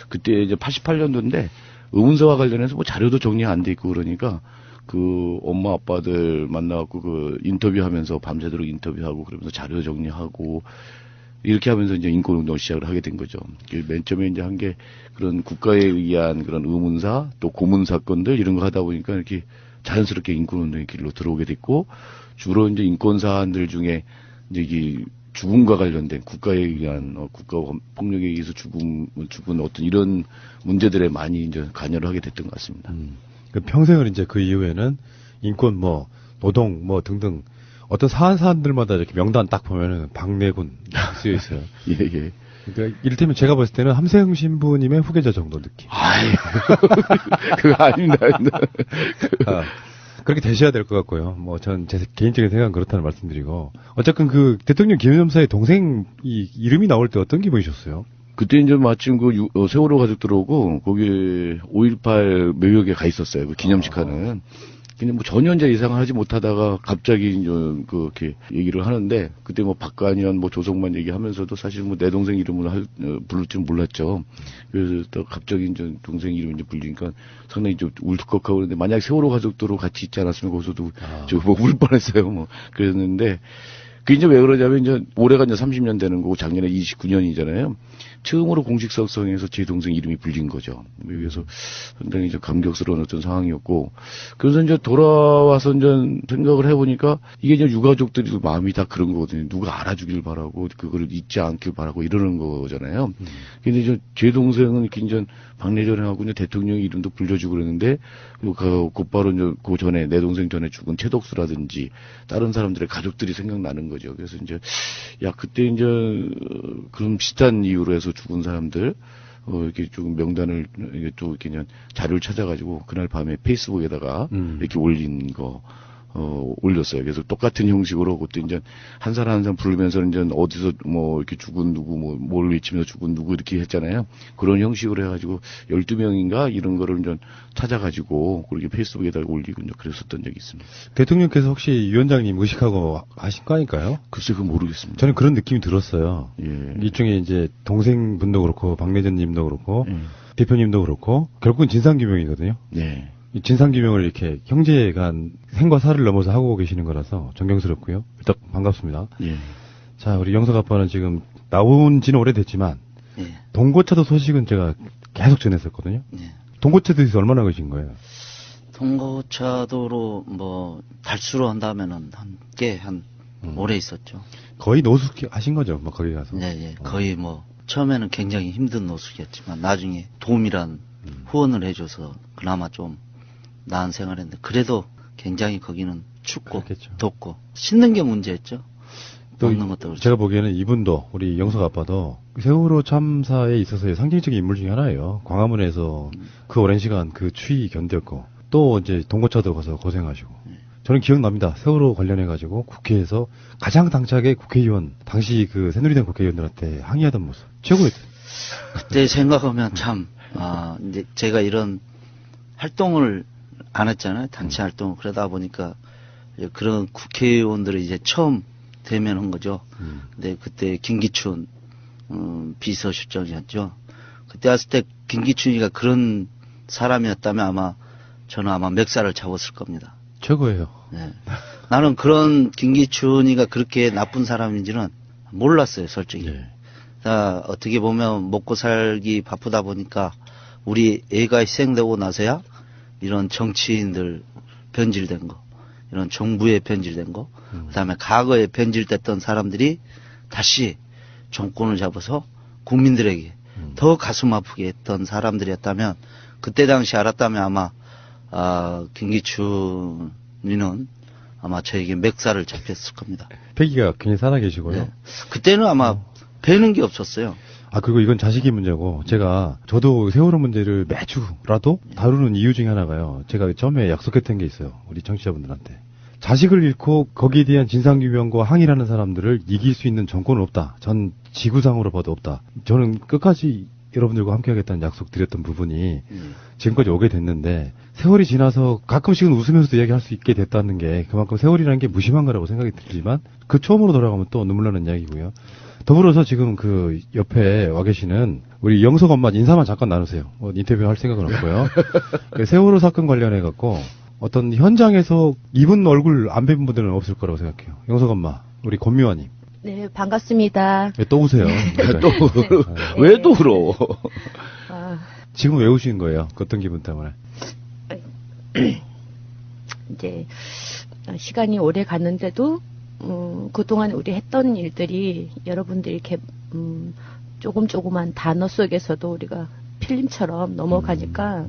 그때 이제 88년도인데 의문사와 관련해서 뭐 자료도 정리 안 돼 있고 그러니까 그 엄마 아빠들 만나갖고 그 인터뷰하면서 밤새도록 인터뷰하고 그러면서 자료 정리하고 이렇게 하면서 이제 인권운동을 시작을 하게 된 거죠. 맨 처음에 이제 한 게 그런 국가에 의한 그런 의문사 또 고문 사건들 이런 거 하다 보니까 이렇게 자연스럽게 인권운동의 길로 들어오게 됐고 주로 이제 인권 사안들 중에 이제 이 죽음과 관련된 국가에 의한 국가 폭력에 의해서 죽은 어떤 이런 문제들에 많이 이제 관여를 하게 됐던 것 같습니다. 평생을 이제 그 이후에는 인권 노동 등등 어떤 사안들마다 이렇게 명단 딱 보면은 박내군 쓰여 있어요. 예, 예. 그러니까 이를테면 제가 봤을 때는 함세흥 신부님의 후계자 정도 느낌. 아이, 그거 아닙니다. 그렇게 되셔야 될 것 같고요. 전 제 개인적인 생각은 그렇다는 말씀드리고. 어쨌든 그 대통령 기념사의 동생 이름이 나올 때 어떤 기분이셨어요? 그때 이제 마침 세월호 가족들 오고 거기 5.18 묘역에 가 있었어요. 그 기념식 하는. 근데 뭐 전혀 이제 예상을 하지 못하다가 갑자기 이제 그렇게 얘기를 하는데 그때 뭐 박관현 뭐 조성만 얘기하면서도 사실 뭐 내 동생 이름을 부를 줄 몰랐죠. 그래서 또 갑자기 이제 동생 이름이 이제 불리니까 상당히 좀 울컥하고 그러는데 만약 세월호 가족들로 같이 있지 않았으면 거기서도 저 뭐 울 뻔했어요. 뭐 그랬는데 그 이제 왜 그러냐면 이제 올해가 이제 30년 되는 거고 작년에 29년이잖아요. 처음으로 공식 석상에서 제 동생 이름이 불린 거죠. 그래서 상당히 좀 감격스러운 어떤 상황이었고, 그래서 이제 돌아와서 이제 생각을 해보니까 이게 이제 유가족들이 마음이 다 그런 거거든요. 누가 알아주길 바라고 그거를 잊지 않길 바라고 이러는 거잖아요. 근데 이제 제 동생은 이렇게 이제 박래전하고 이제 대통령 이름도 불려주고 그러는데 곧바로 이제 그 전에 내 동생 전에 죽은 최덕수라든지 다른 사람들의 가족들이 생각나는 거죠. 그래서 이제 야 그때 이제 그런 비슷한 이유로 해서 죽은 사람들 이렇게 조금 명단을 이게 또 이렇게 그냥 자료를 찾아가지고 그날 밤에 페이스북에다가 이렇게 올린 거. 올렸어요. 그래서 똑같은 형식으로 그때 이제 한 사람 한 사람 부르면서 이제 어디서 뭐 이렇게 죽은 누구 뭘 외치면서 죽은 누구 이렇게 했잖아요. 그런 형식으로 해가지고 12명인가 이런 거를 이제 찾아가지고 그렇게 페이스북에다가 올리고 이제 그랬었던 적이 있습니다. 대통령께서 혹시 위원장님 의식하고 하신 거 아닐까요? 글쎄 그건 모르겠습니다. 저는 그런 느낌이 들었어요. 예. 일종의 이제 동생분도 그렇고 박래전님도 그렇고 대표님도 그렇고 결국은 진상규명이거든요. 네. 이 진상규명을 이렇게 형제간 생과 사를 넘어서 하고 계시는 거라서 존경스럽고요. 일단 반갑습니다. 예. 자, 우리 영석 아빠는 지금 나온 지는 오래됐지만 예. 동고차도 소식은 제가 계속 전했었거든요. 예. 동고차도에서 얼마나 계신 거예요? 동고차도로 뭐 달수로 한다면은 한 오래 있었죠. 거의 노숙하신 거죠, 뭐 거기 가서. 네, 예. 거의 뭐 처음에는 굉장히 힘든 노숙이었지만 나중에 도움이란 후원을 해줘서 그나마 좀 나은 생활했는데 그래도 굉장히 거기는 춥고 그렇겠죠. 덥고 씻는 게 문제였죠. 또 먹는 것도 그렇죠. 제가 보기에는 이분도 우리 영석 아빠도 세월호 참사에 있어서의 상징적인 인물 중에 하나예요. 광화문에서 그 오랜 시간 그 추위 견뎠고 또 이제 동고차도 가서 고생하시고 저는 기억납니다. 세월호 관련해가지고 국회에서 가장 당차게 국회의원 당시 그 새누리당 국회의원들한테 항의하던 모습 최고였어요. 그때 생각하면 참 이제 제가 이런 활동을 안 했잖아요. 단체 활동을. 그러다 보니까 이제 그런 국회의원들이 이제 처음 대면한 거죠. 근데 그때 김기춘 비서실장이었죠. 그때 왔을 때 김기춘이가 그런 사람이었다면 저는 아마 멱살을 잡았을 겁니다. 최고예요. 네. 나는 그런 김기춘이가 그렇게 나쁜 사람인지는 몰랐어요, 솔직히. 네. 어떻게 보면 먹고 살기 바쁘다 보니까 우리 애가 희생되고 나서야 이런 정치인들 변질된 거, 이런 정부에 변질된 거, 그다음에 과거에 변질됐던 사람들이 다시 정권을 잡아서 국민들에게 더 가슴 아프게 했던 사람들이었다면 그때 당시 알았다면 아마 김기춘이는 아마 저에게 멱살을 잡혔을 겁니다. 패기가 굉장히 살아계시고요. 네. 그때는 아마 배는 게 없었어요. 그리고 이건 자식이 문제고, 저도 세월호 문제를 매주라도 다루는 이유 중에 하나가요. 제가 처음에 약속했던 게 있어요. 우리 청취자분들한테. 자식을 잃고 거기에 대한 진상규명과 항의하는 사람들을 이길 수 있는 정권은 없다. 전 지구상으로 봐도 없다. 저는 끝까지 여러분들과 함께 하겠다는 약속 드렸던 부분이 지금까지 오게 됐는데, 세월이 지나서 가끔씩은 웃으면서도 이야기할 수 있게 됐다는 게 그만큼 세월이라는 게 무심한 거라고 생각이 들지만, 그 처음으로 돌아가면 또 눈물 나는 이야기고요. 더불어서 지금 그 옆에 와 계시는 우리 영석 엄마 인사만 잠깐 나누세요. 인터뷰 할 생각은 없고요. 세월호 사건 관련해 갖고 어떤 현장에서 입은 얼굴 안 뵌 분들은 없을 거라고 생각해요. 영석 엄마, 우리 권미화님. 네, 반갑습니다. 네, 또 우세요. 왜 또 울어? 지금 왜 우시는 거예요? 어떤 기분 때문에? 이제 시간이 오래 갔는데도 그동안 우리 했던 일들이 여러분들 이렇게 조금만 단어 속에서도 우리가 필름처럼 넘어가니까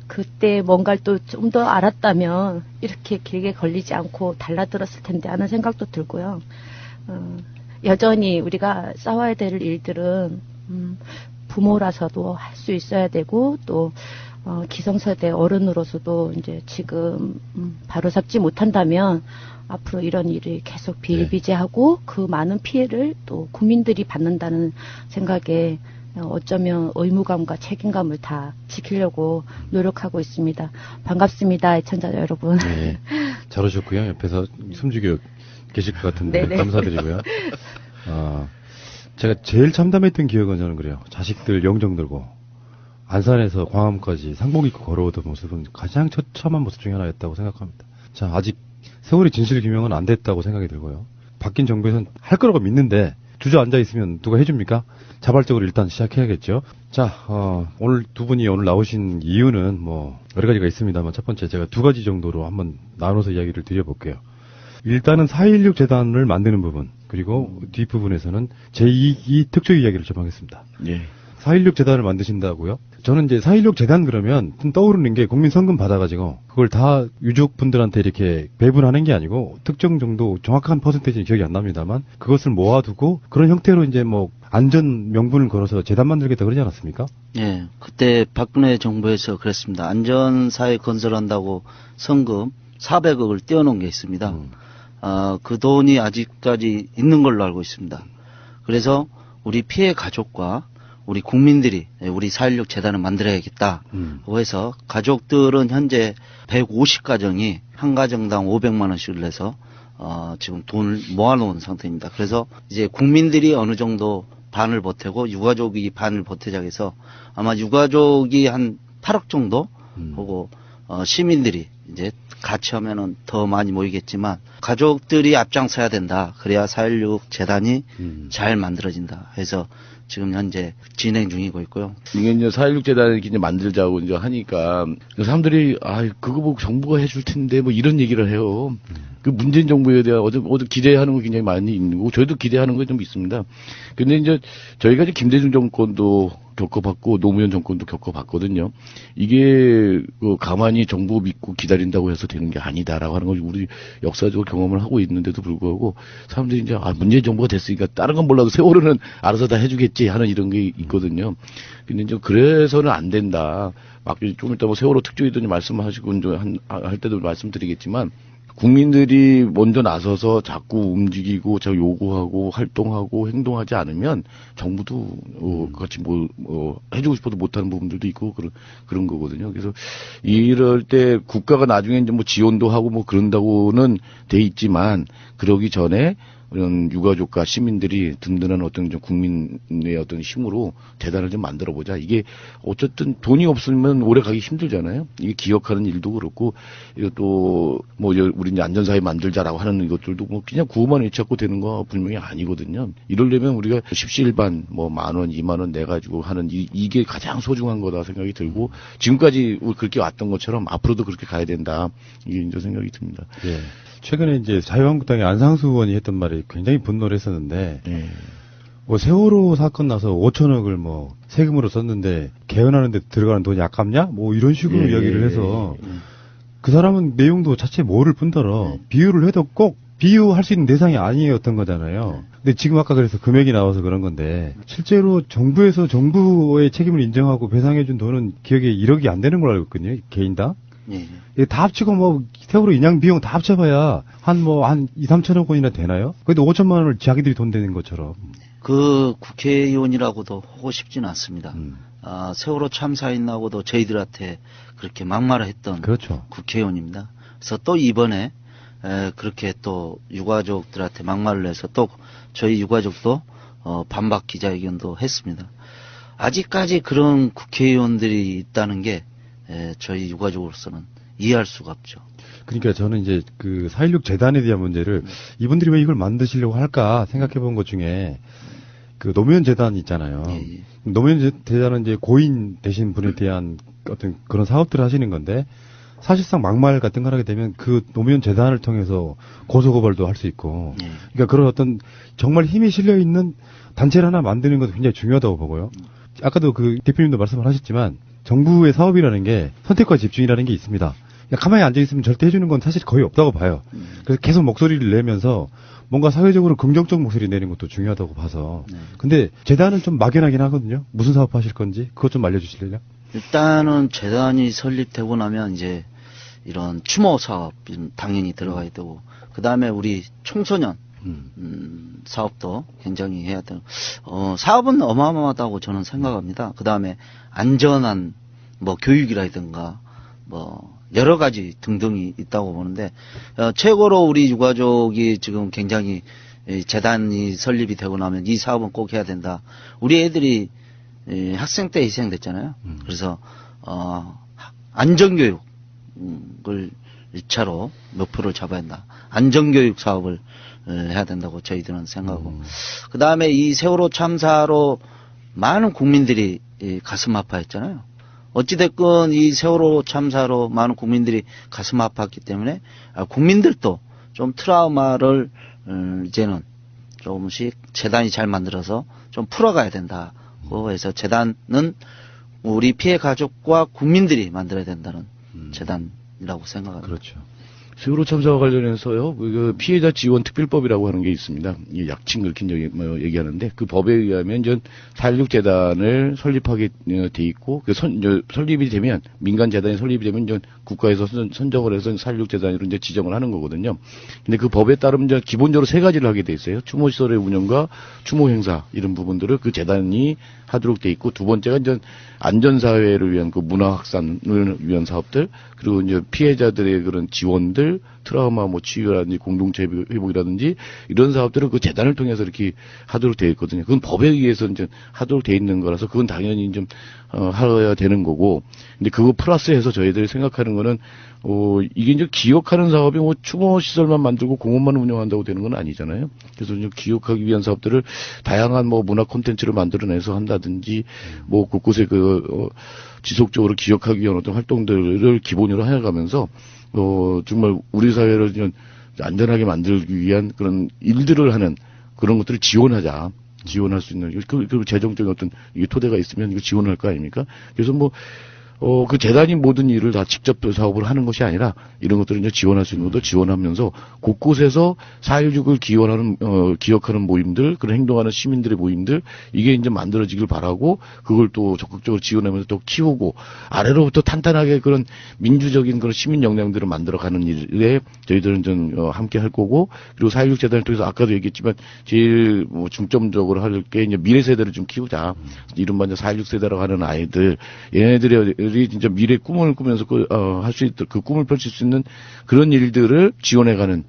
그때 뭔가를 또 좀 더 알았다면 이렇게 길게 걸리지 않고 달라들었을 텐데 하는 생각도 들고요. 여전히 우리가 싸워야 될 일들은 부모라서도 할 수 있어야 되고 또 기성세대 어른으로서도 이제 지금 바로잡지 못한다면 앞으로 이런 일이 계속 비일비재하고 그 많은 피해를 또 국민들이 받는다는 생각에 어쩌면 의무감과 책임감을 다 지키려고 노력하고 있습니다. 애청자 여러분. 네, 잘 오셨고요. 옆에서 숨죽여 계실 것 같은데 네네. 감사드리고요. 제가 제일 참담했던 기억은 저는 그래요. 자식들 영정 들고 안산에서 광화문까지 상복 입고 걸어오던 모습은 가장 처참한 모습 중에 하나였다고 생각합니다. 자, 아직 세월의 진실 규명은 안 됐다고 생각이 들고요. 바뀐 정부에서는 할 거라고 믿는데 주저앉아 있으면 누가 해줍니까? 자발적으로 일단 시작해야겠죠. 자, 오늘 두 분이 오늘 나오신 이유는 뭐 여러 가지가 있습니다만 첫 번째 제가 두 가지 정도로 한번 나눠서 이야기를 드려볼게요. 일단은 4.16 재단을 만드는 부분, 그리고 뒷부분에서는 제2기 특조 이야기를 좀 하겠습니다. 예. 4.16 재단을 만드신다고요? 저는 이제 4.16 재단 그러면 떠오르는 게 국민 성금 받아가지고 그걸 다 유족분들한테 이렇게 배분하는 게 아니고 특정 정도 정확한 퍼센테이지는 기억이 안 납니다만 그것을 모아두고 그런 형태로 이제 뭐 안전 명분을 걸어서 재단 만들겠다 그러지 않았습니까? 예, 그때 박근혜 정부에서 그랬습니다. 안전사회 건설한다고 성금 400억을 떼어놓은 게 있습니다. 그 돈이 아직까지 있는 걸로 알고 있습니다. 그래서 우리 피해 가족과 우리 국민들이 우리 4.16 재단을 만들어야겠다고 해서 가족들은 현재 150가정이 한 가정당 500만 원씩을 내서 지금 돈을 모아놓은 상태입니다. 그래서 이제 국민들이 어느 정도 반을 보태고 유가족이 반을 보태자 해서 아마 유가족이 한 8억 정도 하고 시민들이 이제 같이 하면은 더 많이 모이겠지만 가족들이 앞장서야 된다. 그래야 4.16 재단이 잘 만들어진다. 해서 지금 현재 진행 중이고 있고요. 이게 이제 4.16 재단을 이제 만들자고 이제 하니까 사람들이 그거 보고 정부가 해줄 텐데 뭐 이런 얘기를 해요. 그 문재인 정부에 대한 어제 기대하는 거 굉장히 많이 있는 거고 저희도 기대하는 거 좀 있습니다. 근데 이제 저희가 이제 김대중 정권도 겪어봤고 노무현 정권도 겪어봤거든요. 이게 가만히 정부 믿고 기다린다고 해서 되는 게 아니다라고 하는 걸 우리 역사적으로 경험을 하고 있는데도 불구하고 사람들이 이제 문재인 정부가 됐으니까 다른 건 몰라도 세월호는 알아서 다 해주겠지 하는 이런 게 있거든요. 근데 이제 그래서는 안 된다. 막 좀 이따 뭐 세월호 특조위원님 말씀하시고 이제 할 때도 말씀드리겠지만. 국민들이 먼저 나서서 자꾸 움직이고 저 요구하고 활동하고 행동하지 않으면 정부도 같이 해주고 싶어도 못하는 부분들도 있고 그런 거거든요. 그래서 이럴 때 국가가 나중에 이제 뭐 지원도 하고 뭐 그런다고는 돼 있지만 그러기 전에 이런 유가족과 시민들이 든든한 어떤 좀 국민의 어떤 힘으로 재단을 좀 만들어 보자. 이게 어쨌든 돈이 없으면 오래 가기 힘들잖아요. 이게 기억하는 일도 그렇고 이것도 뭐 우리 이제 안전사회 만들자라고 하는 이것들도 뭐 그냥 구호만 외쳤고 되는 거 분명히 아니거든요. 이러려면 우리가 십시일반 뭐 10,000원, 20,000원 내 가지고 하는 이게 가장 소중한 거다 생각이 들고 지금까지 그렇게 왔던 것처럼 앞으로도 그렇게 가야 된다. 이게 이제 생각이 듭니다. 예. 최근에 이제 자유한국당의 안상수 의원이 했던 말이 굉장히 분노를 했었는데, 뭐 세월호 사건 나서 5천억을 뭐 세금으로 썼는데 개헌하는 데 들어가는 돈이 아깝냐? 뭐 이런 식으로 이야기를 해서 그 사람은 내용도 자체 모를 뿐더러 비유를 해도 꼭 비유할 수 있는 대상이 아니었던 거잖아요. 근데 지금 아까 그래서 금액이 나와서 그런 건데 실제로 정부에서 정부의 책임을 인정하고 배상해준 돈은 기억에 1억이 안 되는 걸로 알고 있거든요. 개인당. 다 합치고 뭐 세월호 인양 비용 다 합쳐봐야 한 2, 3천억 원이나 되나요? 그래도 5천만 원을 자기들이 돈 되는 것처럼. 그 국회의원이라고도 하고 싶지는 않습니다. 세월호 참사인하고도 저희들한테 그렇게 막말을 했던 그렇죠. 국회의원입니다. 그래서 또 이번에 그렇게 또 유가족들한테 막말을 해서 또 저희 유가족도 반박 기자회견도 했습니다. 아직까지 그런 국회의원들이 있다는 게 저희 유가족으로서는 이해할 수가 없죠. 그러니까 저는 이제 그 4.16 재단에 대한 문제를 이분들이 왜 이걸 만드시려고 할까 생각해 본 것 중에 그 노무현 재단 있잖아요. 노무현 재단은 이제 고인 되신 분에 대한 어떤 그런 사업들을 하시는 건데 사실상 막말 같은 걸 하게 되면 그 노무현 재단을 통해서 고소고발도 할 수 있고 그러니까 그런 어떤 정말 힘이 실려 있는 단체를 하나 만드는 것도 굉장히 중요하다고 보고요. 아까도 그 대표님도 말씀을 하셨지만 정부의 사업이라는 게 선택과 집중이라는 게 있습니다. 그러니까 가만히 앉아있으면 절대 해주는 건 사실 거의 없다고 봐요. 그래서 계속 목소리를 내면서 뭔가 사회적으로 긍정적 목소리 내는 것도 중요하다고 봐서. 근데 재단은 좀 막연하긴 하거든요. 무슨 사업 하실 건지 그것 좀 알려주실래요? 일단은 재단이 설립되고 나면 이제 이런 추모 사업 당연히 들어가야 되고 그 다음에 우리 청소년 사업도 굉장히 해야 되고, 사업은 어마어마하다고 저는 생각합니다. 그 다음에 안전한 뭐 교육이라든가 뭐 여러 가지 등등이 있다고 보는데, 최고로 우리 유가족이 지금 굉장히 재단이 설립이 되고 나면 이 사업은 꼭 해야 된다. 우리 애들이 학생 때 희생됐잖아요. 그래서 안전교육을 1차로 목표를 잡아야 한다. 안전교육 사업을 해야 된다고 저희들은 생각하고, 그 다음에 이 세월호 참사로 많은 국민들이 가슴 아파했잖아요. 어찌됐건 이 세월호 참사로 많은 국민들이 가슴 아팠기 때문에 국민들도 좀 트라우마를 이제는 조금씩 재단이 잘 만들어서 좀 풀어가야 된다고 해서 재단은 우리 피해 가족과 국민들이 만들어야 된다는 재단이라고 생각합니다. 그렇죠. 세월호 참사와 관련해서요, 그 피해자 지원 특별법이라고 하는 게 있습니다. 이 약칭 그렇게 얘기하는데, 그 법에 의하면 전 4.16 재단을 설립하게 돼 있고, 설립이 되면, 민간 재단이 설립이 되면 전 국가에서 선정을 해서 4.16 재단으로 이제 지정을 하는 거거든요. 근데 그 법에 따르면 전 기본적으로 3가지를 하게 돼 있어요. 추모 시설의 운영과 추모 행사 이런 부분들을 그 재단이 하도록 돼 있고, 두 번째가 이제 안전사회를 위한 그 문화 확산을 위한 사업들, 그리고 이제 피해자들의 그런 지원들, 트라우마 뭐 치유라든지 공동체 회복이라든지 이런 사업들을 그 재단을 통해서 이렇게 하도록 되어 있거든요. 그건 법에 의해서 이제 하도록 되어 있는 거라서 그건 당연히 좀 하여야 되는 거고. 근데 그거 플러스해서 저희들이 생각하는 거는 이게 이제 기억하는 사업이 뭐 추모 시설만 만들고 공원만 운영한다고 되는 건 아니잖아요. 그래서 이제 기억하기 위한 사업들을 다양한 뭐 문화 콘텐츠를 만들어내서 한다든지 뭐 곳곳에 지속적으로 기억하기 위한 어떤 활동들을 기본으로 해가면서 정말 우리 사회를 좀 안전하게 만들기 위한 그런 일들을 하는 그런 것들을 지원할 수 있는, 그 재정적인 어떤 이게 토대가 있으면 이거 지원할 거 아닙니까? 그래서 그 재단이 모든 일을 다 직접 사업을 하는 것이 아니라 이런 것들을 이제 지원할 수 있는 것도 지원하면서 곳곳에서 4.16을 기억하는 모임들, 그런 행동하는 시민들의 모임들, 이게 이제 만들어지길 바라고, 그걸 또 적극적으로 지원하면서 또 키우고, 아래로부터 탄탄하게 그런 민주적인 그런 시민 역량들을 만들어가는 일에 저희들은 좀 함께 할 거고, 그리고 4.16 재단을 통해서 아까도 얘기했지만 제일 중점적으로 할 게 이제 미래 세대를 좀 키우자. 이른바 이제 4.16 세대라고 하는 아이들, 얘네들이 진짜 미래 꿈을 꾸면서 할 수 있도록 그 꿈을 펼칠 수 있는 그런 일들을 지원해가는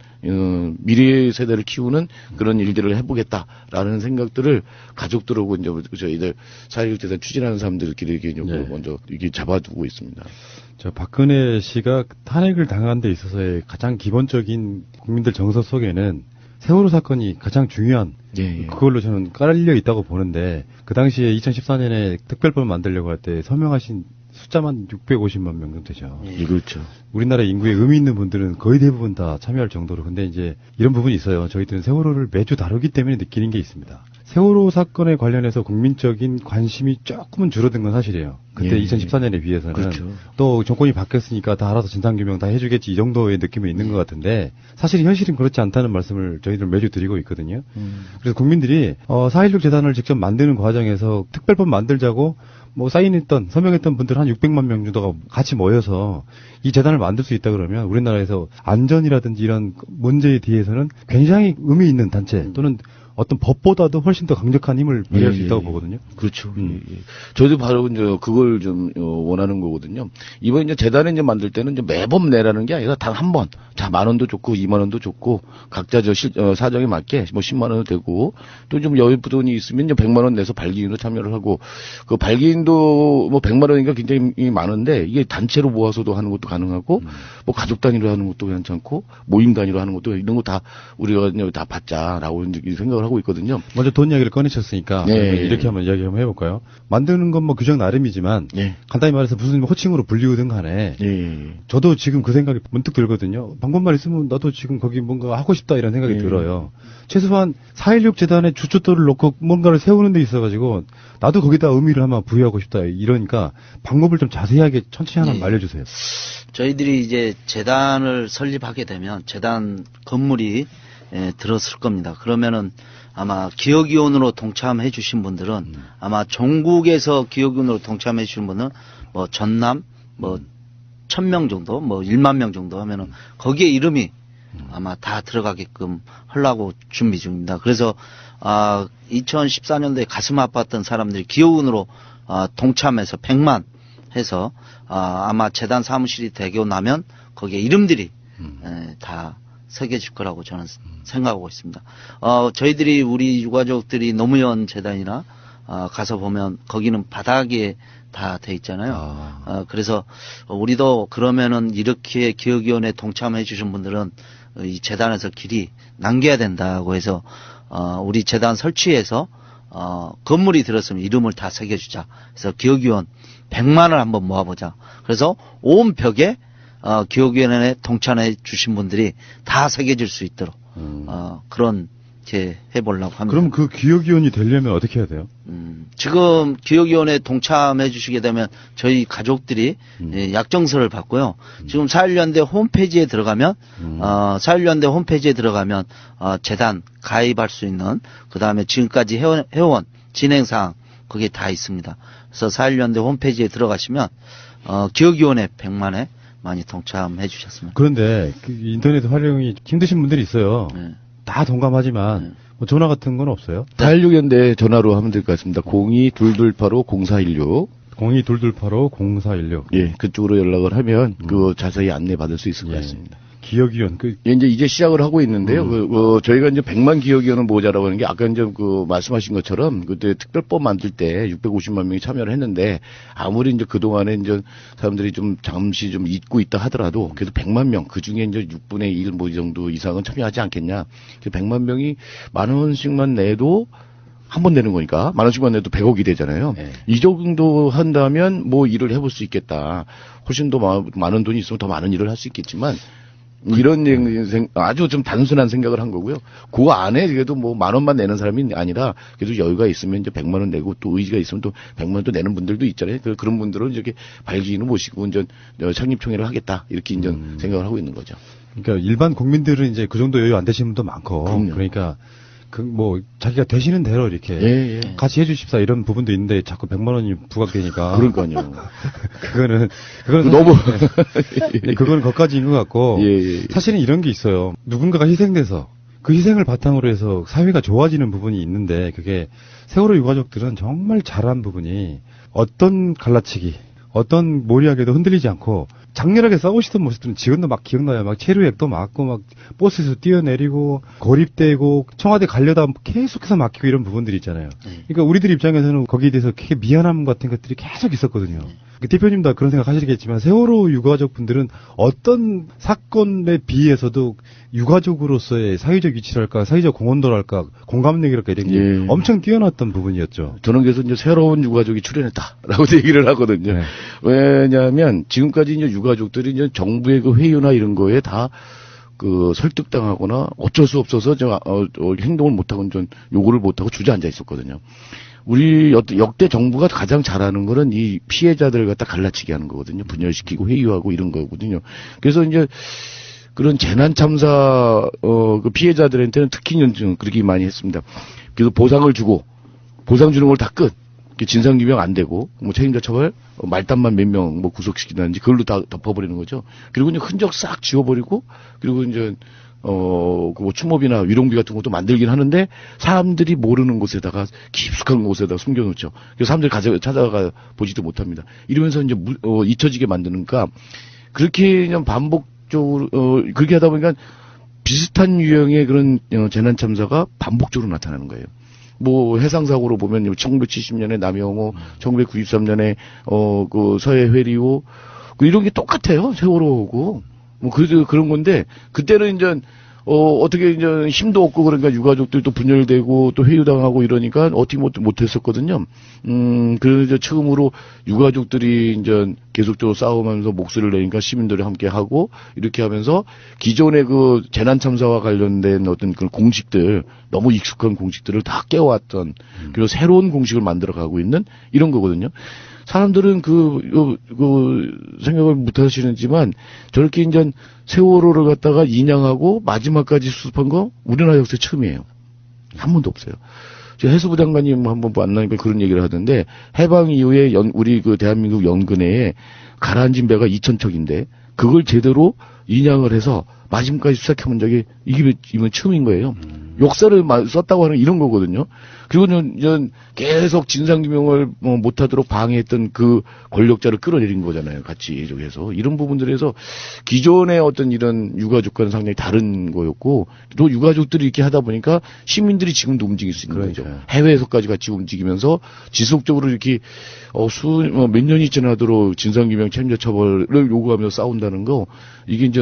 미래 세대를 키우는 그런 일들을 해보겠다라는 생각들을 가족들하고 이제 저희들 4.16 재단 추진하는 사람들끼리 먼저 이게 잡아두고 있습니다. 박근혜 씨가 탄핵을 당한 데 있어서의 가장 기본적인 국민들 정서 속에는 세월호 사건이 가장 중요한 그걸로 저는 깔려 있다고 보는데, 그 당시에 2014년에 특별법 만들려고 할 때 서명하신 숫자만 650만 명 정도 되죠. 그렇죠. 우리나라 인구에 의미 있는 분들은 거의 대부분 다 참여할 정도로. 근데 이제 이런 부분이 있어요. 저희들은 세월호를 매주 다루기 때문에 느끼는 게 있습니다. 세월호 사건에 관련해서 국민적인 관심이 조금은 줄어든 건 사실이에요. 그때 2014년에 비해서는. 그렇죠. 또 정권이 바뀌었으니까 다 알아서 진상규명 다 해주겠지, 이 정도의 느낌이 있는 것 같은데, 사실 현실은 그렇지 않다는 말씀을 저희들 매주 드리고 있거든요. 그래서 국민들이 4.16 재단을 직접 만드는 과정에서 특별법 만들자고 사인했던, 서명했던 분들 한 600만 명 정도가 같이 모여서 이 재단을 만들 수 있다 그러면 우리나라에서 안전이라든지 이런 문제에 대해서는 굉장히 의미 있는 단체, 또는 어떤 법보다도 훨씬 더 강력한 힘을 발휘할 수 있다고 보거든요. 그렇죠. 저도 바로 이제 그걸 좀 원하는 거거든요. 이번 이제 재단을 이제 만들 때는 이제 매번 내라는 게 아니라 단 한 번, 자, 10,000원도 좋고 20,000원도 좋고 각자 사정에 맞게 100,000원도 되고, 또 좀 여유 부돈이 있으면 이제 100,000원 내서 발기인으로 참여를 하고, 그 발기인도 100,000원이니까 굉장히 많은데 이게 단체로 모아서도 하는 것도 가능하고, 가족 단위로 하는 것도 괜찮고, 모임 단위로 하는 것도, 이런 거 다 우리가 다 받자라고 생각을 하고 있거든요. 먼저 돈 이야기를 꺼내셨으니까 이렇게 한번 이야기 한번 해볼까요? 만드는 건 규정 나름이지만 간단히 말해서 무슨 호칭으로 불리우든 간에 저도 지금 그 생각이 문득 들거든요. 방법만 있으면 나도 지금 거기 뭔가 하고 싶다 이런 생각이 들어요. 최소한 4.16 재단의 주춧돌을 놓고 뭔가를 세우는 데 있어가지고 나도 거기다 의미를 한번 부여하고 싶다 이러니까 방법을 좀 자세하게 천천히 하나 알려주세요. 저희들이 이제 재단을 설립하게 되면 재단 건물이 들었을 겁니다. 그러면은 아마 기억위원으로 동참해 주신 분들은 아마 전국에서 기억위원으로 동참해 주신 분은 전남 1,000명 정도 1만 명 정도 하면은 거기에 이름이 아마 다 들어가게끔 하려고 준비 중입니다. 그래서 2014년도에 가슴 아팠던 사람들이 기여운으로 동참해서 100만 해서 아마 재단 사무실이 되고 나면 거기에 이름들이 다 새겨질 거라고 저는 생각하고 있습니다. 저희들이 우리 유가족들이 노무현 재단이나 가서 보면 거기는 바닥에 다 돼 있잖아요. 그래서 우리도 그러면은 이렇게 기억위원회 동참해 주신 분들은 이 재단에서 길이 남겨야 된다고 해서 우리 재단 설치해서 건물이 들었으면 이름을 다 새겨주자. 그래서 기억위원 100만을 한번 모아보자. 그래서 온 벽에 기억위원회에 동참해 주신 분들이 다 새겨질 수 있도록 그런 게 해보려고 합니다. 그럼 그 기억위원이 되려면 어떻게 해야 돼요? 지금 기억위원회에 동참해 주시게 되면 저희 가족들이 약정서를 받고요. 지금 4.1연대 홈페이지에 들어가면 4.1연대 홈페이지에 들어가면 재단 가입할 수 있는 그 다음에 지금까지 회원 진행사항 그게 다 있습니다. 그래서 4.1연대 홈페이지에 들어가시면 기억위원회 100만에 많이 동참해 주셨습니다. 그런데 그 인터넷 활용이 힘드신 분들이 있어요. 네. 다 동감하지만 뭐 전화 같은 건 없어요? 416연대 전화로 하면 될 것 같습니다. 02-2285-0416. 02-2285-0416. 예, 그쪽으로 연락을 하면 그 자세히 안내 받을 수 있을 것 같습니다. 기억위원 이제 시작을 하고 있는데요. 저희가 이제 100만 기억위원을 모자라고 하는 게 아까 이제 말씀하신 것처럼 그때 특별법 만들 때 650만 명이 참여를 했는데 아무리 이제 그동안에 이제 사람들이 좀 잠시 좀 잊고 있다 하더라도 그래도 100만 명 그중에 이제 6분의 1 뭐 이 정도 이상은 참여하지 않겠냐. 100만 명이 10,000원씩만 내도 한 번 내는 거니까 10,000원씩만 내도 100억이 되잖아요. 네. 이 정도 한다면 뭐 일을 해볼 수 있겠다. 훨씬 더 많은 돈이 있으면 더 많은 일을 할 수 있겠지만 이런 아주 좀 단순한 생각을 한 거고요. 그 안에 그래도 뭐 10,000원만 내는 사람이 아니라 그래도 여유가 있으면 이제 100만 원 내고 또 의지가 있으면 또 100만 원도 내는 분들도 있잖아요. 그런 분들은 이렇게 발기인을 모시고 이제 창립총회를 하겠다 이렇게 이제 생각을 하고 있는 거죠. 그러니까 일반 국민들은 이제 그 정도 여유 안 되시는 분도 많고 그럼요. 그러니까 뭐 자기가 되시는 대로 이렇게 같이 해주십사 이런 부분도 있는데 자꾸 100만 원이 부각되니까 그러니까요. 그거는 너무 그거는 거기까지인 것 같고 사실은 이런 게 있어요. 누군가가 희생돼서 그 희생을 바탕으로 해서 사회가 좋아지는 부분이 있는데 그게 세월호 유가족들은 정말 잘한 부분이 어떤 갈라치기 어떤 모리하게도 흔들리지 않고 장렬하게 싸우시던 모습들은 지금도 막 기억나요. 막 체류액도 맞고 막 버스에서 뛰어내리고 고립되고 청와대 가려다 계속해서 막히고 이런 부분들이 있잖아요. 그러니까 우리들 입장에서는 거기에 대해서 되게 미안함 같은 것들이 계속 있었거든요. 그 대표님도 그런 생각 하시겠지만 세월호 유가족 분들은 어떤 사건에 비해서도 유가족으로서의 사회적 위치랄까 사회적 공헌도랄까 공감력이랄까 이런 게 엄청 뛰어났던 부분이었죠. 저는 그래서 이제 새로운 유가족이 출연했다라고 얘기를 하거든요. 네. 왜냐하면 지금까지 이제 유가족들이 이제 정부의 그 회유나 이런 거에 다 설득당하거나 어쩔 수 없어서 행동을 못하고 좀 요구를 못하고 주저앉아 있었거든요. 우리 역대 정부가 가장 잘하는 거는 이 피해자들 갖다 갈라치기 하는 거거든요. 분열시키고 회유하고 이런 거거든요. 그래서 이제 그런 재난 참사 그 피해자들한테는 특히 그렇게 많이 했습니다. 그래서 보상을 주고 보상 주는 걸 다 끝. 진상 규명 안 되고 뭐 책임자 처벌 말단만 몇 명 뭐 구속시키든지 그걸로 다 덮어버리는 거죠. 그리고 이제 흔적 싹 지워버리고 그리고 이제 그 추모비나 위롱비 같은 것도 만들긴 하는데 사람들이 모르는 곳에다가 깊숙한 곳에다가 숨겨놓죠. 그래서 사람들이 찾아가 보지도 못합니다. 이러면서 이제 잊혀지게 만드니까 그렇게 그냥 반복적으로 그렇게 하다 보니까 비슷한 유형의 그런 재난 참사가 반복적으로 나타나는 거예요. 뭐 해상사고로 보면 1970년에 남영호, 1993년에 그 서해 회리호 이런 게 똑같아요. 세월호고 뭐 그래도 그런 건데 그때는 이제 어떻게 이제 힘도 없고 그러니까 유가족들도 분열되고 또 회유당하고 이러니까 어떻게 못했었거든요. 그래서 처음으로 유가족들이 이제 계속적으로 싸우면서 목소리를 내니까 시민들이 함께 하고 이렇게 하면서 기존의 그 재난 참사와 관련된 어떤 그 공식들 너무 익숙한 공식들을 다 깨워왔던 그리고 새로운 공식을 만들어가고 있는 이런 거거든요. 사람들은 생각을 못 하시는지만 저렇게 이제 세월호를 갖다가 인양하고 마지막까지 수습한 거 우리나라 역사에 처음이에요. 한 번도 없어요. 저 해수부 장관님 한번 만나니까 그런 얘기를 하던데 해방 이후에 우리 그 대한민국 연근해에 가라앉은 배가 2,000척인데 그걸 제대로 인양을 해서 마지막까지 수사해본 적이 이번 처음인 거예요. 역사를 썼다고 하는 이런 거거든요. 그리고 전 계속 진상규명을 못하도록 방해했던 그 권력자를 끌어내린 거잖아요. 같이 해서 이런 부분들에서 기존의 어떤 이런 유가족과는 상당히 다른 거였고 또 유가족들이 이렇게 하다 보니까 시민들이 지금도 움직일 수 있는 거죠. 해외에서까지 같이 움직이면서 지속적으로 이렇게 몇 년이 지나도록 진상규명 책임자 처벌을 요구하면서 싸운다는 거 이게 이제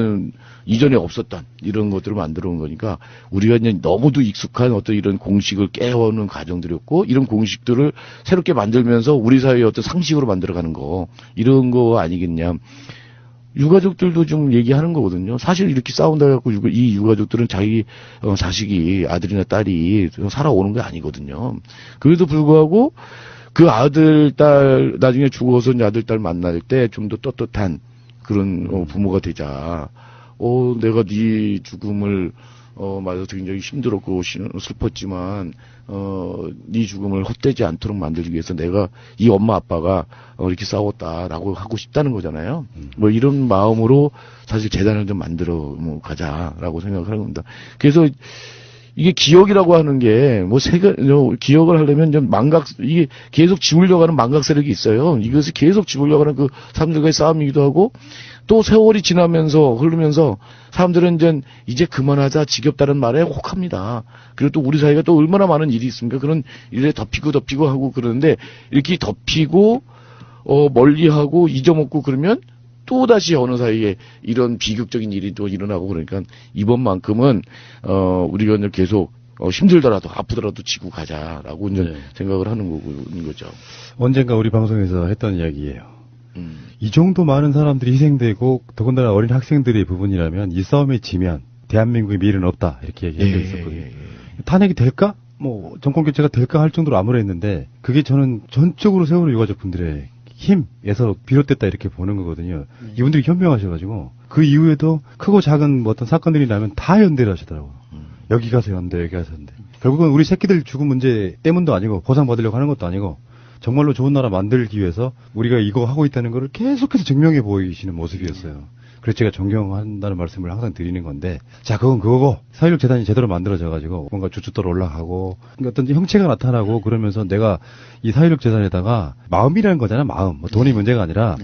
이전에 없었던 이런 것들을 만들어 온 거니까 우리가 이제 너무도 익숙한 어떤 이런 공식을 깨워오는 과정들이었고 이런 공식들을 새롭게 만들면서 우리 사회의 어떤 상식으로 만들어가는 거 이런 거 아니겠냐. 유가족들도 좀 얘기하는 거거든요. 사실 이렇게 싸운다 해갖고 이 유가족들은 자기 자식이 아들이나 딸이 살아오는 게 아니거든요. 그래도 불구하고 그 아들, 딸 나중에 죽어서 이제 아들, 딸 만날 때 좀 더 떳떳한 그런 부모가 되자. 내가 네 죽음을 맞아서 굉장히 힘들었고 슬펐지만 네 죽음을 헛되지 않도록 만들기 위해서 내가 이 엄마 아빠가 이렇게 싸웠다라고 하고 싶다는 거잖아요. 뭐 이런 마음으로 사실 재단을 좀 만들어 가자라고 생각을 하는 겁니다. 그래서 이게 기억이라고 하는 게 기억을 하려면 좀 이게 계속 지우려고 하는 망각 세력이 있어요. 이것을 계속 지우려고 하는 그 사람들과의 싸움이기도 하고 또 세월이 흐르면서 사람들은 이제 그만하자 지겹다는 말에 혹합니다. 그리고 또 우리 사회가 또 얼마나 많은 일이 있습니까? 그런 일에 덮이고 하고 그러는데 이렇게 덮이고 멀리하고 잊어먹고 그러면 또 다시 어느 사이에 이런 비극적인 일이 또 일어나고 그러니까 이번만큼은 우리가 계속 힘들더라도 아프더라도 지고 가자라고 이제 생각을 하는 거죠. 언젠가 우리 방송에서 했던 이야기예요. 이 정도 많은 사람들이 희생되고 더군다나 어린 학생들의 부분이라면 이 싸움에 지면 대한민국의 미래는 없다 이렇게 얘기한 적이 있었거든요. 탄핵이 될까? 정권 교체가 될까 할 정도로 암울했는데 그게 저는 전적으로 세월호 유가족분들의 힘에서 비롯됐다 이렇게 보는 거거든요. 이분들이 현명하셔가지고 그 이후에도 크고 작은 어떤 사건들이 나면 다 연대를 하시더라고요. 여기 가서 연대, 여기 가서 연대. 결국은 우리 새끼들 죽은 문제 때문도 아니고 보상받으려고 하는 것도 아니고 정말로 좋은 나라 만들기 위해서 우리가 이거 하고 있다는 거를 계속해서 증명해 보이시는 모습이었어요. 그래서 제가 존경한다는 말씀을 항상 드리는 건데, 자, 그건 그거고, 4.16 재단이 제대로 만들어져가지고, 뭔가 주춧돌 올라가고, 어떤 형체가 나타나고, 그러면서 내가 이 4.16 재단에다가 마음이라는 거잖아, 마음. 돈이 문제가 아니라,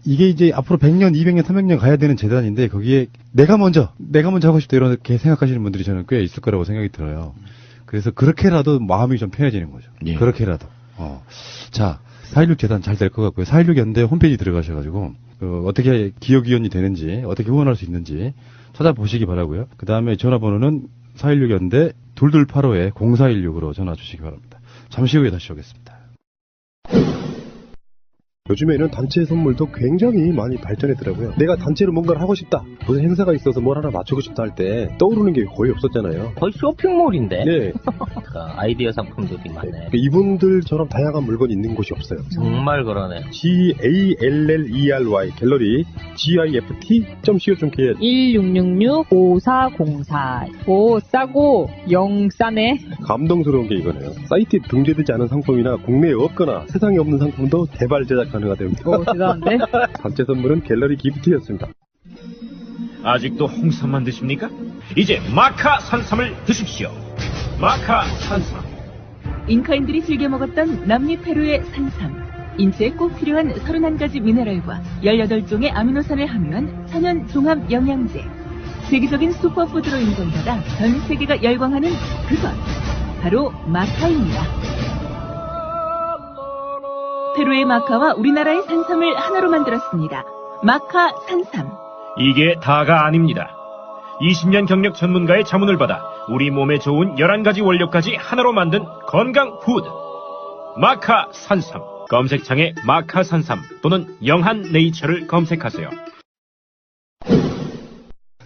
이게 이제 앞으로 100년, 200년, 300년 가야 되는 재단인데, 거기에 내가 먼저 하고 싶다, 이렇게 생각하시는 분들이 저는 꽤 있을 거라고 생각이 들어요. 그래서 그렇게라도 마음이 좀 편해지는 거죠. 그렇게라도. 자, 4.16 재단 잘 될 것 같고요. 4.16 연대 홈페이지 들어가셔가지고, 어떻게 기억위원이 되는지, 어떻게 후원할 수 있는지 찾아보시기 바라고요. 그 다음에 전화번호는 4.16 연대 2285-0416으로 전화 주시기 바랍니다. 잠시 후에 다시 오겠습니다. 요즘에는 단체 선물도 굉장히 많이 발전했더라고요. 내가 단체로 뭔가를 하고 싶다, 무슨 행사가 있어서 뭘 하나 맞추고 싶다 할 때 떠오르는 게 거의 없었잖아요. 거의 쇼핑몰인데? 네. 아이디어 상품들이 많네. 이분들처럼 다양한 물건이 있는 곳이 없어요. 정말 그러네. GALLERY 갤러리 gift.co.kr 1666-5404 오, 싸고 영 싸네. 감동스러운 게 이거네요. 사이트에 등재되지 않은 상품이나 국내에 없거나 세상에 없는 상품도 개발 제작 가능하답니다. 오, 대단한데? 단체 선물은 갤러리 기프트였습니다. 아직도 홍삼만 드십니까? 이제 마카 산삼을 드십시오. 마카 산삼. 잉카인들이 즐겨 먹었던 남미 페루의 산삼. 인체에 꼭 필요한 31가지 미네랄과 18종의 아미노산을 함유한 천연 종합 영양제. 세계적인 슈퍼푸드로 인정받아 전 세계가 열광하는 그것. 바로 마카입니다. 페루의 마카와 우리나라의 산삼을 하나로 만들었습니다. 마카 산삼. 이게 다가 아닙니다. 20년 경력 전문가의 자문을 받아 우리 몸에 좋은 11가지 원료까지 하나로 만든 건강 푸드. 마카 산삼. 검색창에 마카 산삼 또는 영한 네이처를 검색하세요.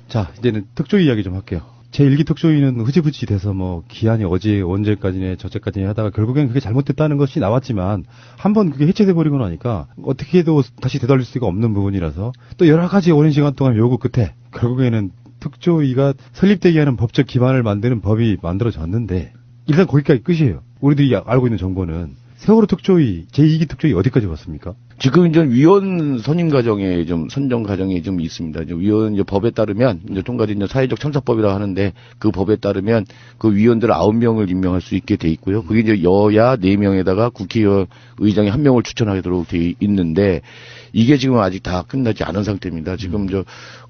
자, 이제는 특조 이야기 좀 할게요. 제 일기 특조위는 흐지부지 돼서 기한이 언제까지네 저때까지네 하다가 결국엔 그게 잘못됐다는 것이 나왔지만 한번 그게 해체돼 버리고 나니까 어떻게 해도 다시 되돌릴 수가 없는 부분이라서 또 여러 가지 오랜 시간 동안 요구 끝에 결국에는 특조위가 설립되게 하는 법적 기반을 만드는 법이 만들어졌는데 일단 거기까지 끝이에요. 우리들이 알고 있는 정보는 세월호 특조위, 제2기 특조위 어디까지 왔습니까? 지금 이제 위원 선임 과정에 좀 선정 과정이 좀 있습니다. 이제 위원 이제 법에 따르면 이제 통과된 이제 사회적 참사법이라 하는데 그 법에 따르면 그 위원들 9명을 임명할 수 있게 돼 있고요. 그게 이제 여야 4명에다가 국회의장이 1명을 추천하도록 돼 있는데 이게 지금 아직 다 끝나지 않은 상태입니다. 지금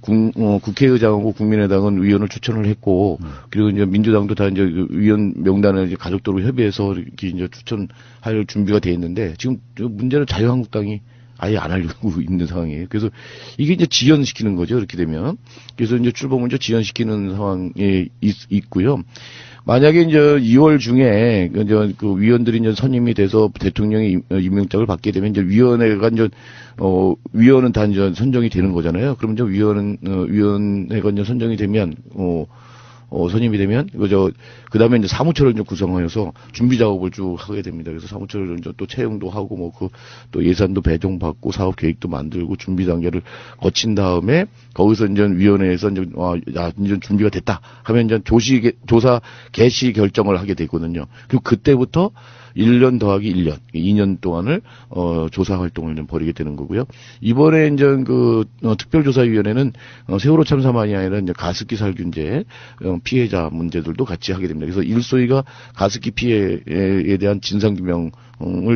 국회의장하고 국민의당은 위원을 추천을 했고 그리고 이제 민주당도 다 이제 위원 명단을 이제 가족들로 협의해서 이렇게 이제 추천할 준비가 돼 있는데 지금 문제는 자유한국당이 아예 안 하려고 있는 상황이에요. 그래서 이게 이제 지연시키는 거죠. 이렇게 되면. 그래서 이제 출범을 이제 지연시키는 상황에 있고요. 만약에 이제 2월 중에 이제 그 위원들이 이제 선임이 돼서 대통령이 임명장을 받게 되면 이제 위원회가 이제 위원은 다 이제 선정이 되는 거잖아요. 그럼 이제 위원회가 이제 선정이 되면 선임이 되면 그 다음에 이제 사무처를 이제 구성하여서 준비 작업을 쭉 하게 됩니다. 그래서 사무처를 이제 또 채용도 하고 또 예산도 배정받고 사업 계획도 만들고 준비 단계를 거친 다음에 거기서 이제 위원회에서 이제 이제 준비가 됐다 하면 이제 조사 개시 결정을 하게 되거든요. 그리고 그때부터 1년 더하기 1년, 2년 동안을, 조사 활동을 좀 벌이게 되는 거고요. 이번에 이제 특별조사위원회는, 세월호 참사만이 아니라 이제 가습기 살균제, 피해자 문제들도 같이 하게 됩니다. 그래서 1소위가 가습기 피해에 대한 진상규명을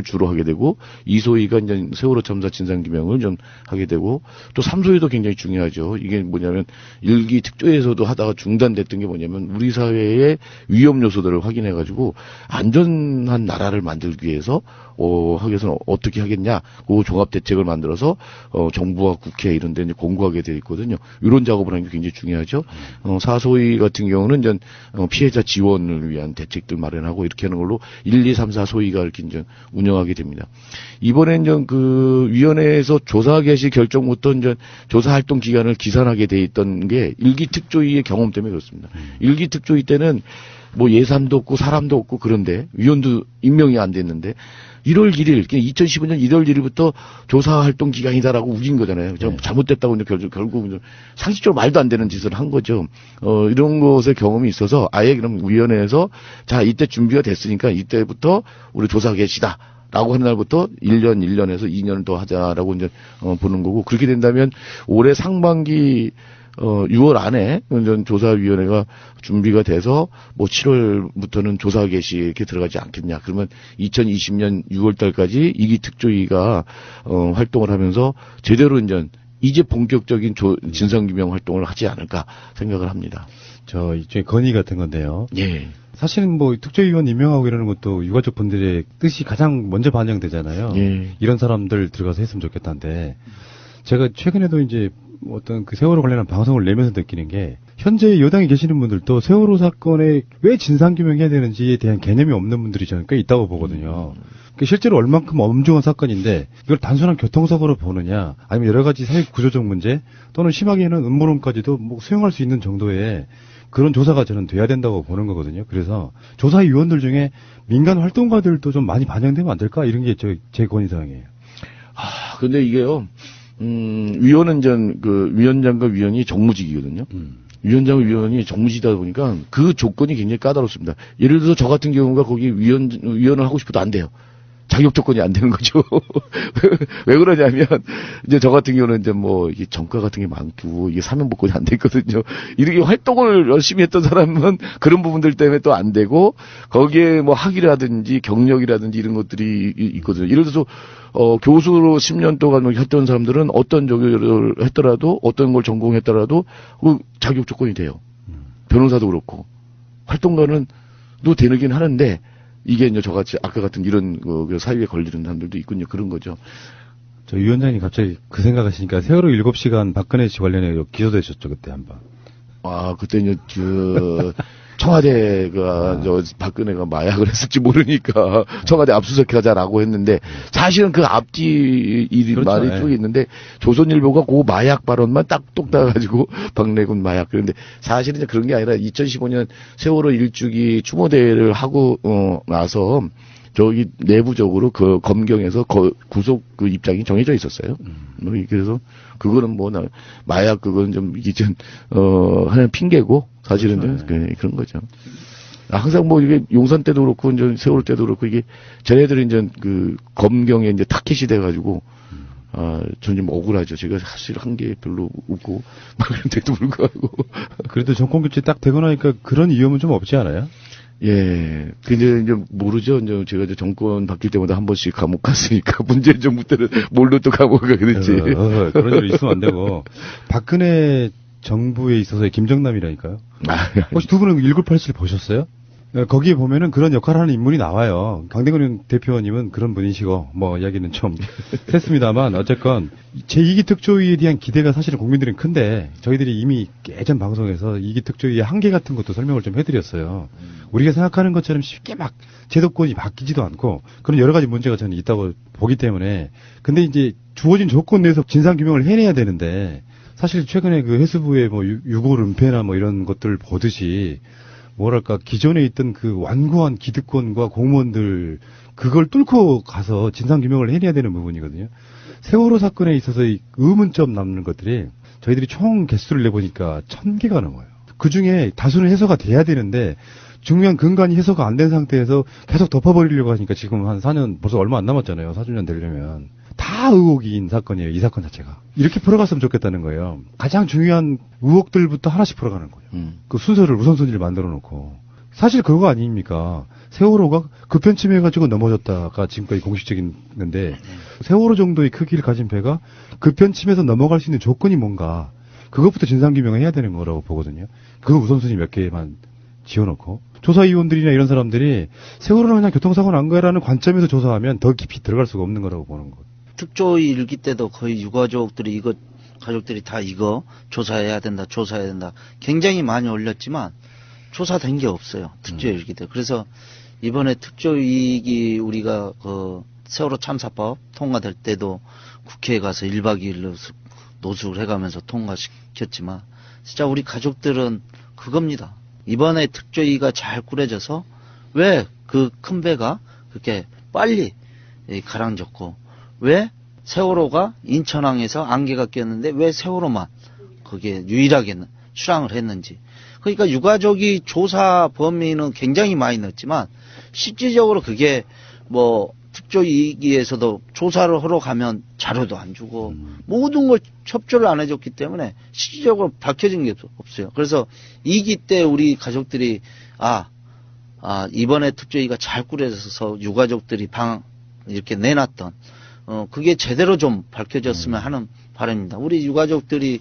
주로 하게 되고, 2소위가 이제 세월호 참사 진상규명을 좀 하게 되고, 또 3소위도 굉장히 중요하죠. 이게 뭐냐면, 1기 특조에서도 하다가 중단됐던 게 뭐냐면, 우리 사회의 위험 요소들을 확인해가지고, 안전한 나라를 만들기 위해서 하기 위해서는 어떻게 하겠냐? 그 종합 대책을 만들어서 정부와 국회 이런 데 이제 공고하게 되어 있거든요. 이런 작업을 하는 게 굉장히 중요하죠. 사소위 같은 경우는 이제 피해자 지원을 위한 대책들 마련하고 이렇게 하는 걸로 1, 2, 3, 4소위가 이렇게 이제 운영하게 됩니다. 이번에 이제 그 위원회에서 조사 개시 결정부터 이제 조사 활동 기간을 기산하게 돼 있던 게 1기 특조위의 경험 때문에 그렇습니다. 1기 특조위 때는 뭐 예산도 없고 사람도 없고 그런데 위원도 임명이 안 됐는데 1월 1일, 2015년 1월 1일부터 조사 활동 기간이다라고 우긴 거잖아요. 잘못됐다고 이제 결국 상식적으로 말도 안 되는 짓을 한 거죠. 이런 것의 경험이 있어서 아예 그럼 위원회에서 자, 이때 준비가 됐으니까 이때부터 우리 조사 개시다. 라고 하는 날부터 1년에서 2년을 더 하자라고 이제 보는 거고 그렇게 된다면 올해 상반기 6월 안에 조사위원회가 준비가 돼서 뭐 7월부터는 조사 개시 이렇게 들어가지 않겠냐. 그러면 2020년 6월 달까지 2기 특조위가 활동을 하면서 제대로 이제 본격적인 진상규명 활동을 하지 않을까 생각을 합니다. 저 일종의 건의 같은 건데요. 예. 사실은 뭐 특조위원 임명하고 이러는 것도 유가족 분들의 뜻이 가장 먼저 반영되잖아요. 예. 이런 사람들 들어가서 했으면 좋겠다는데 제가 최근에도 이제 어떤 그 세월호 관련한 방송을 내면서 느끼는 게 현재 여당에 계시는 분들도 세월호 사건에 왜 진상규명해야 되는지에 대한 개념이 없는 분들이 저는 꽤 있다고 보거든요. 실제로 얼만큼 엄중한 사건인데 이걸 단순한 교통사고로 보느냐 아니면 여러 가지 사회 구조적 문제 또는 심하게는 음모론까지도 뭐 수용할 수 있는 정도의 그런 조사가 저는 돼야 된다고 보는 거거든요. 그래서 조사위원들 중에 민간 활동가들도 좀 많이 반영되면 안 될까 이런 게 제 건의사항이에요. 근데 이게요. 위원은 위원장과 위원이 정무직이거든요. 위원장과 위원이 정무직이다 보니까 그 조건이 굉장히 까다롭습니다. 예를 들어서 저 같은 경우가 거기 위원을 하고 싶어도 안 돼요. 자격 조건이 안 되는 거죠. 왜 그러냐면, 이제 저 같은 경우는 이제 뭐, 이게 정가 같은 게 많고, 이게 사면복권이 안 됐거든요. 이렇게 활동을 열심히 했던 사람은 그런 부분들 때문에 또 안 되고, 거기에 뭐 학위라든지 경력이라든지 이런 것들이 있거든요. 예를 들어서, 교수로 10년 동안 했던 사람들은 어떤 조교를 했더라도, 어떤 걸 전공했더라도, 그 자격 조건이 돼요. 변호사도 그렇고, 활동가는 또 되긴 하는데, 이게 이제 저같이 아까 같은 이런 사유에 걸리는 사람들도 있군요. 그런 거죠. 저 위원장님 갑자기 그 생각하시니까 세월호 7시간 박근혜 씨 관련해 기소되셨죠 그때 한번. 그때 이제 청와대가 박근혜가 마약을 했을지 모르니까 청와대 압수수색하자라고 했는데 사실은 그 앞뒤 그렇죠, 말이 쭉 있는데 조선일보가 그 마약 발언만 딱똑 따가지고 박래군 마약 그런데 사실은 이제 그런 게 아니라 2015년 세월호 일주기 추모대회를 하고 나서 저기 내부적으로 그 검경에서 구속 그 입장이 정해져 있었어요. 그래서 그거는 마약 그거는 좀 이게 하나의 핑계고 사실은 그렇죠, 그런 거죠. 항상 뭐 이게 용산 때도 그렇고 이제 세월호 때도 그렇고 이게 쟤네들이 이제 그 검경에 이제 타켓이 돼가지고 전 좀 억울하죠. 제가 사실 한 게 별로 없고 막 그런데도 불구하고 그래도 정권 교체 딱 되고 나니까 그런 위험은 좀 없지 않아요? 예. 근데 이제 모르죠. 이제 제가 이제 정권 바뀔 때마다 한 번씩 감옥 갔으니까 문재인 정부 때는 뭘로 또 감옥을 가겠지. 그런 일 있으면 안 되고 박근혜 정부에 있어서의 김정남이라니까요. 혹시 두 분은 1987 보셨어요? 거기에 보면은 그런 역할을 하는 인물이 나와요. 강대근 대표님은 그런 분이시고, 뭐, 이야기는 좀 했습니다만, 어쨌건, 제2기 특조위에 대한 기대가 사실은 국민들은 큰데, 저희들이 이미 예전 방송에서 2기 특조위의 한계 같은 것도 설명을 좀 해드렸어요. 우리가 생각하는 것처럼 쉽게 막 제도권이 바뀌지도 않고, 그런 여러 가지 문제가 저는 있다고 보기 때문에, 근데 이제 주어진 조건 내에서 진상규명을 해내야 되는데, 사실 최근에 그 해수부의 뭐 유골 은폐나 뭐 이런 것들을 보듯이, 뭐랄까 기존에 있던 그 완고한 기득권과 공무원들 그걸 뚫고 가서 진상규명을 해내야 되는 부분이거든요. 세월호 사건에 있어서 이 의문점 남는 것들이 저희들이 총 개수를 내보니까 1000개가 넘어요. 그중에 다수는 해소가 돼야 되는데 중요한 근간이 해소가 안 된 상태에서 계속 덮어버리려고 하니까 지금 한 4년 벌써 얼마 안 남았잖아요. 4주년 되려면. 다 의혹인 사건이에요. 이 사건 자체가. 이렇게 풀어갔으면 좋겠다는 거예요. 가장 중요한 의혹들부터 하나씩 풀어가는 거예요. 그 순서를 우선순위를 만들어 놓고. 사실 그거 아닙니까? 세월호가 급편침해가지고 넘어졌다가 지금까지 공식적인 건데 세월호 정도의 크기를 가진 배가 급편침해서 넘어갈 수 있는 조건이 뭔가 그것부터 진상규명을 해야 되는 거라고 보거든요. 그 우선순위 몇 개만 지어놓고 조사위원들이나 이런 사람들이 세월호는 그냥 교통사고 난 거야라는 관점에서 조사하면 더 깊이 들어갈 수가 없는 거라고 보는 거예요. 특조위 일기 때도 거의 유가족들이 가족들이 다 이거 조사해야 된다, 조사해야 된다. 굉장히 많이 올렸지만 조사된 게 없어요. 특조위 일기 때. 그래서 이번에 특조위기 우리가 그 세월호 참사법 통과될 때도 국회에 가서 1박 2일로 노숙을 해가면서 통과시켰지만 진짜 우리 가족들은 그겁니다. 이번에 특조위가 잘 꾸려져서 왜 그 큰 배가 그렇게 빨리 가라앉았고 왜 세월호가 인천항에서 안개가 꼈는데 왜 세월호만 거기에 유일하게 출항을 했는지. 그러니까 유가족이 조사 범위는 굉장히 많이 넣었지만 실질적으로 그게 뭐 특조위기에서도 조사를 하러 가면 자료도 안 주고 모든 걸 협조를 안 해줬기 때문에 실질적으로 밝혀진 게 없어요. 그래서 2기 때 우리 가족들이 이번에 특조위가 잘 꾸려져서 유가족들이 이렇게 내놨던 그게 제대로 좀 밝혀졌으면 하는 바람입니다. 우리 유가족들이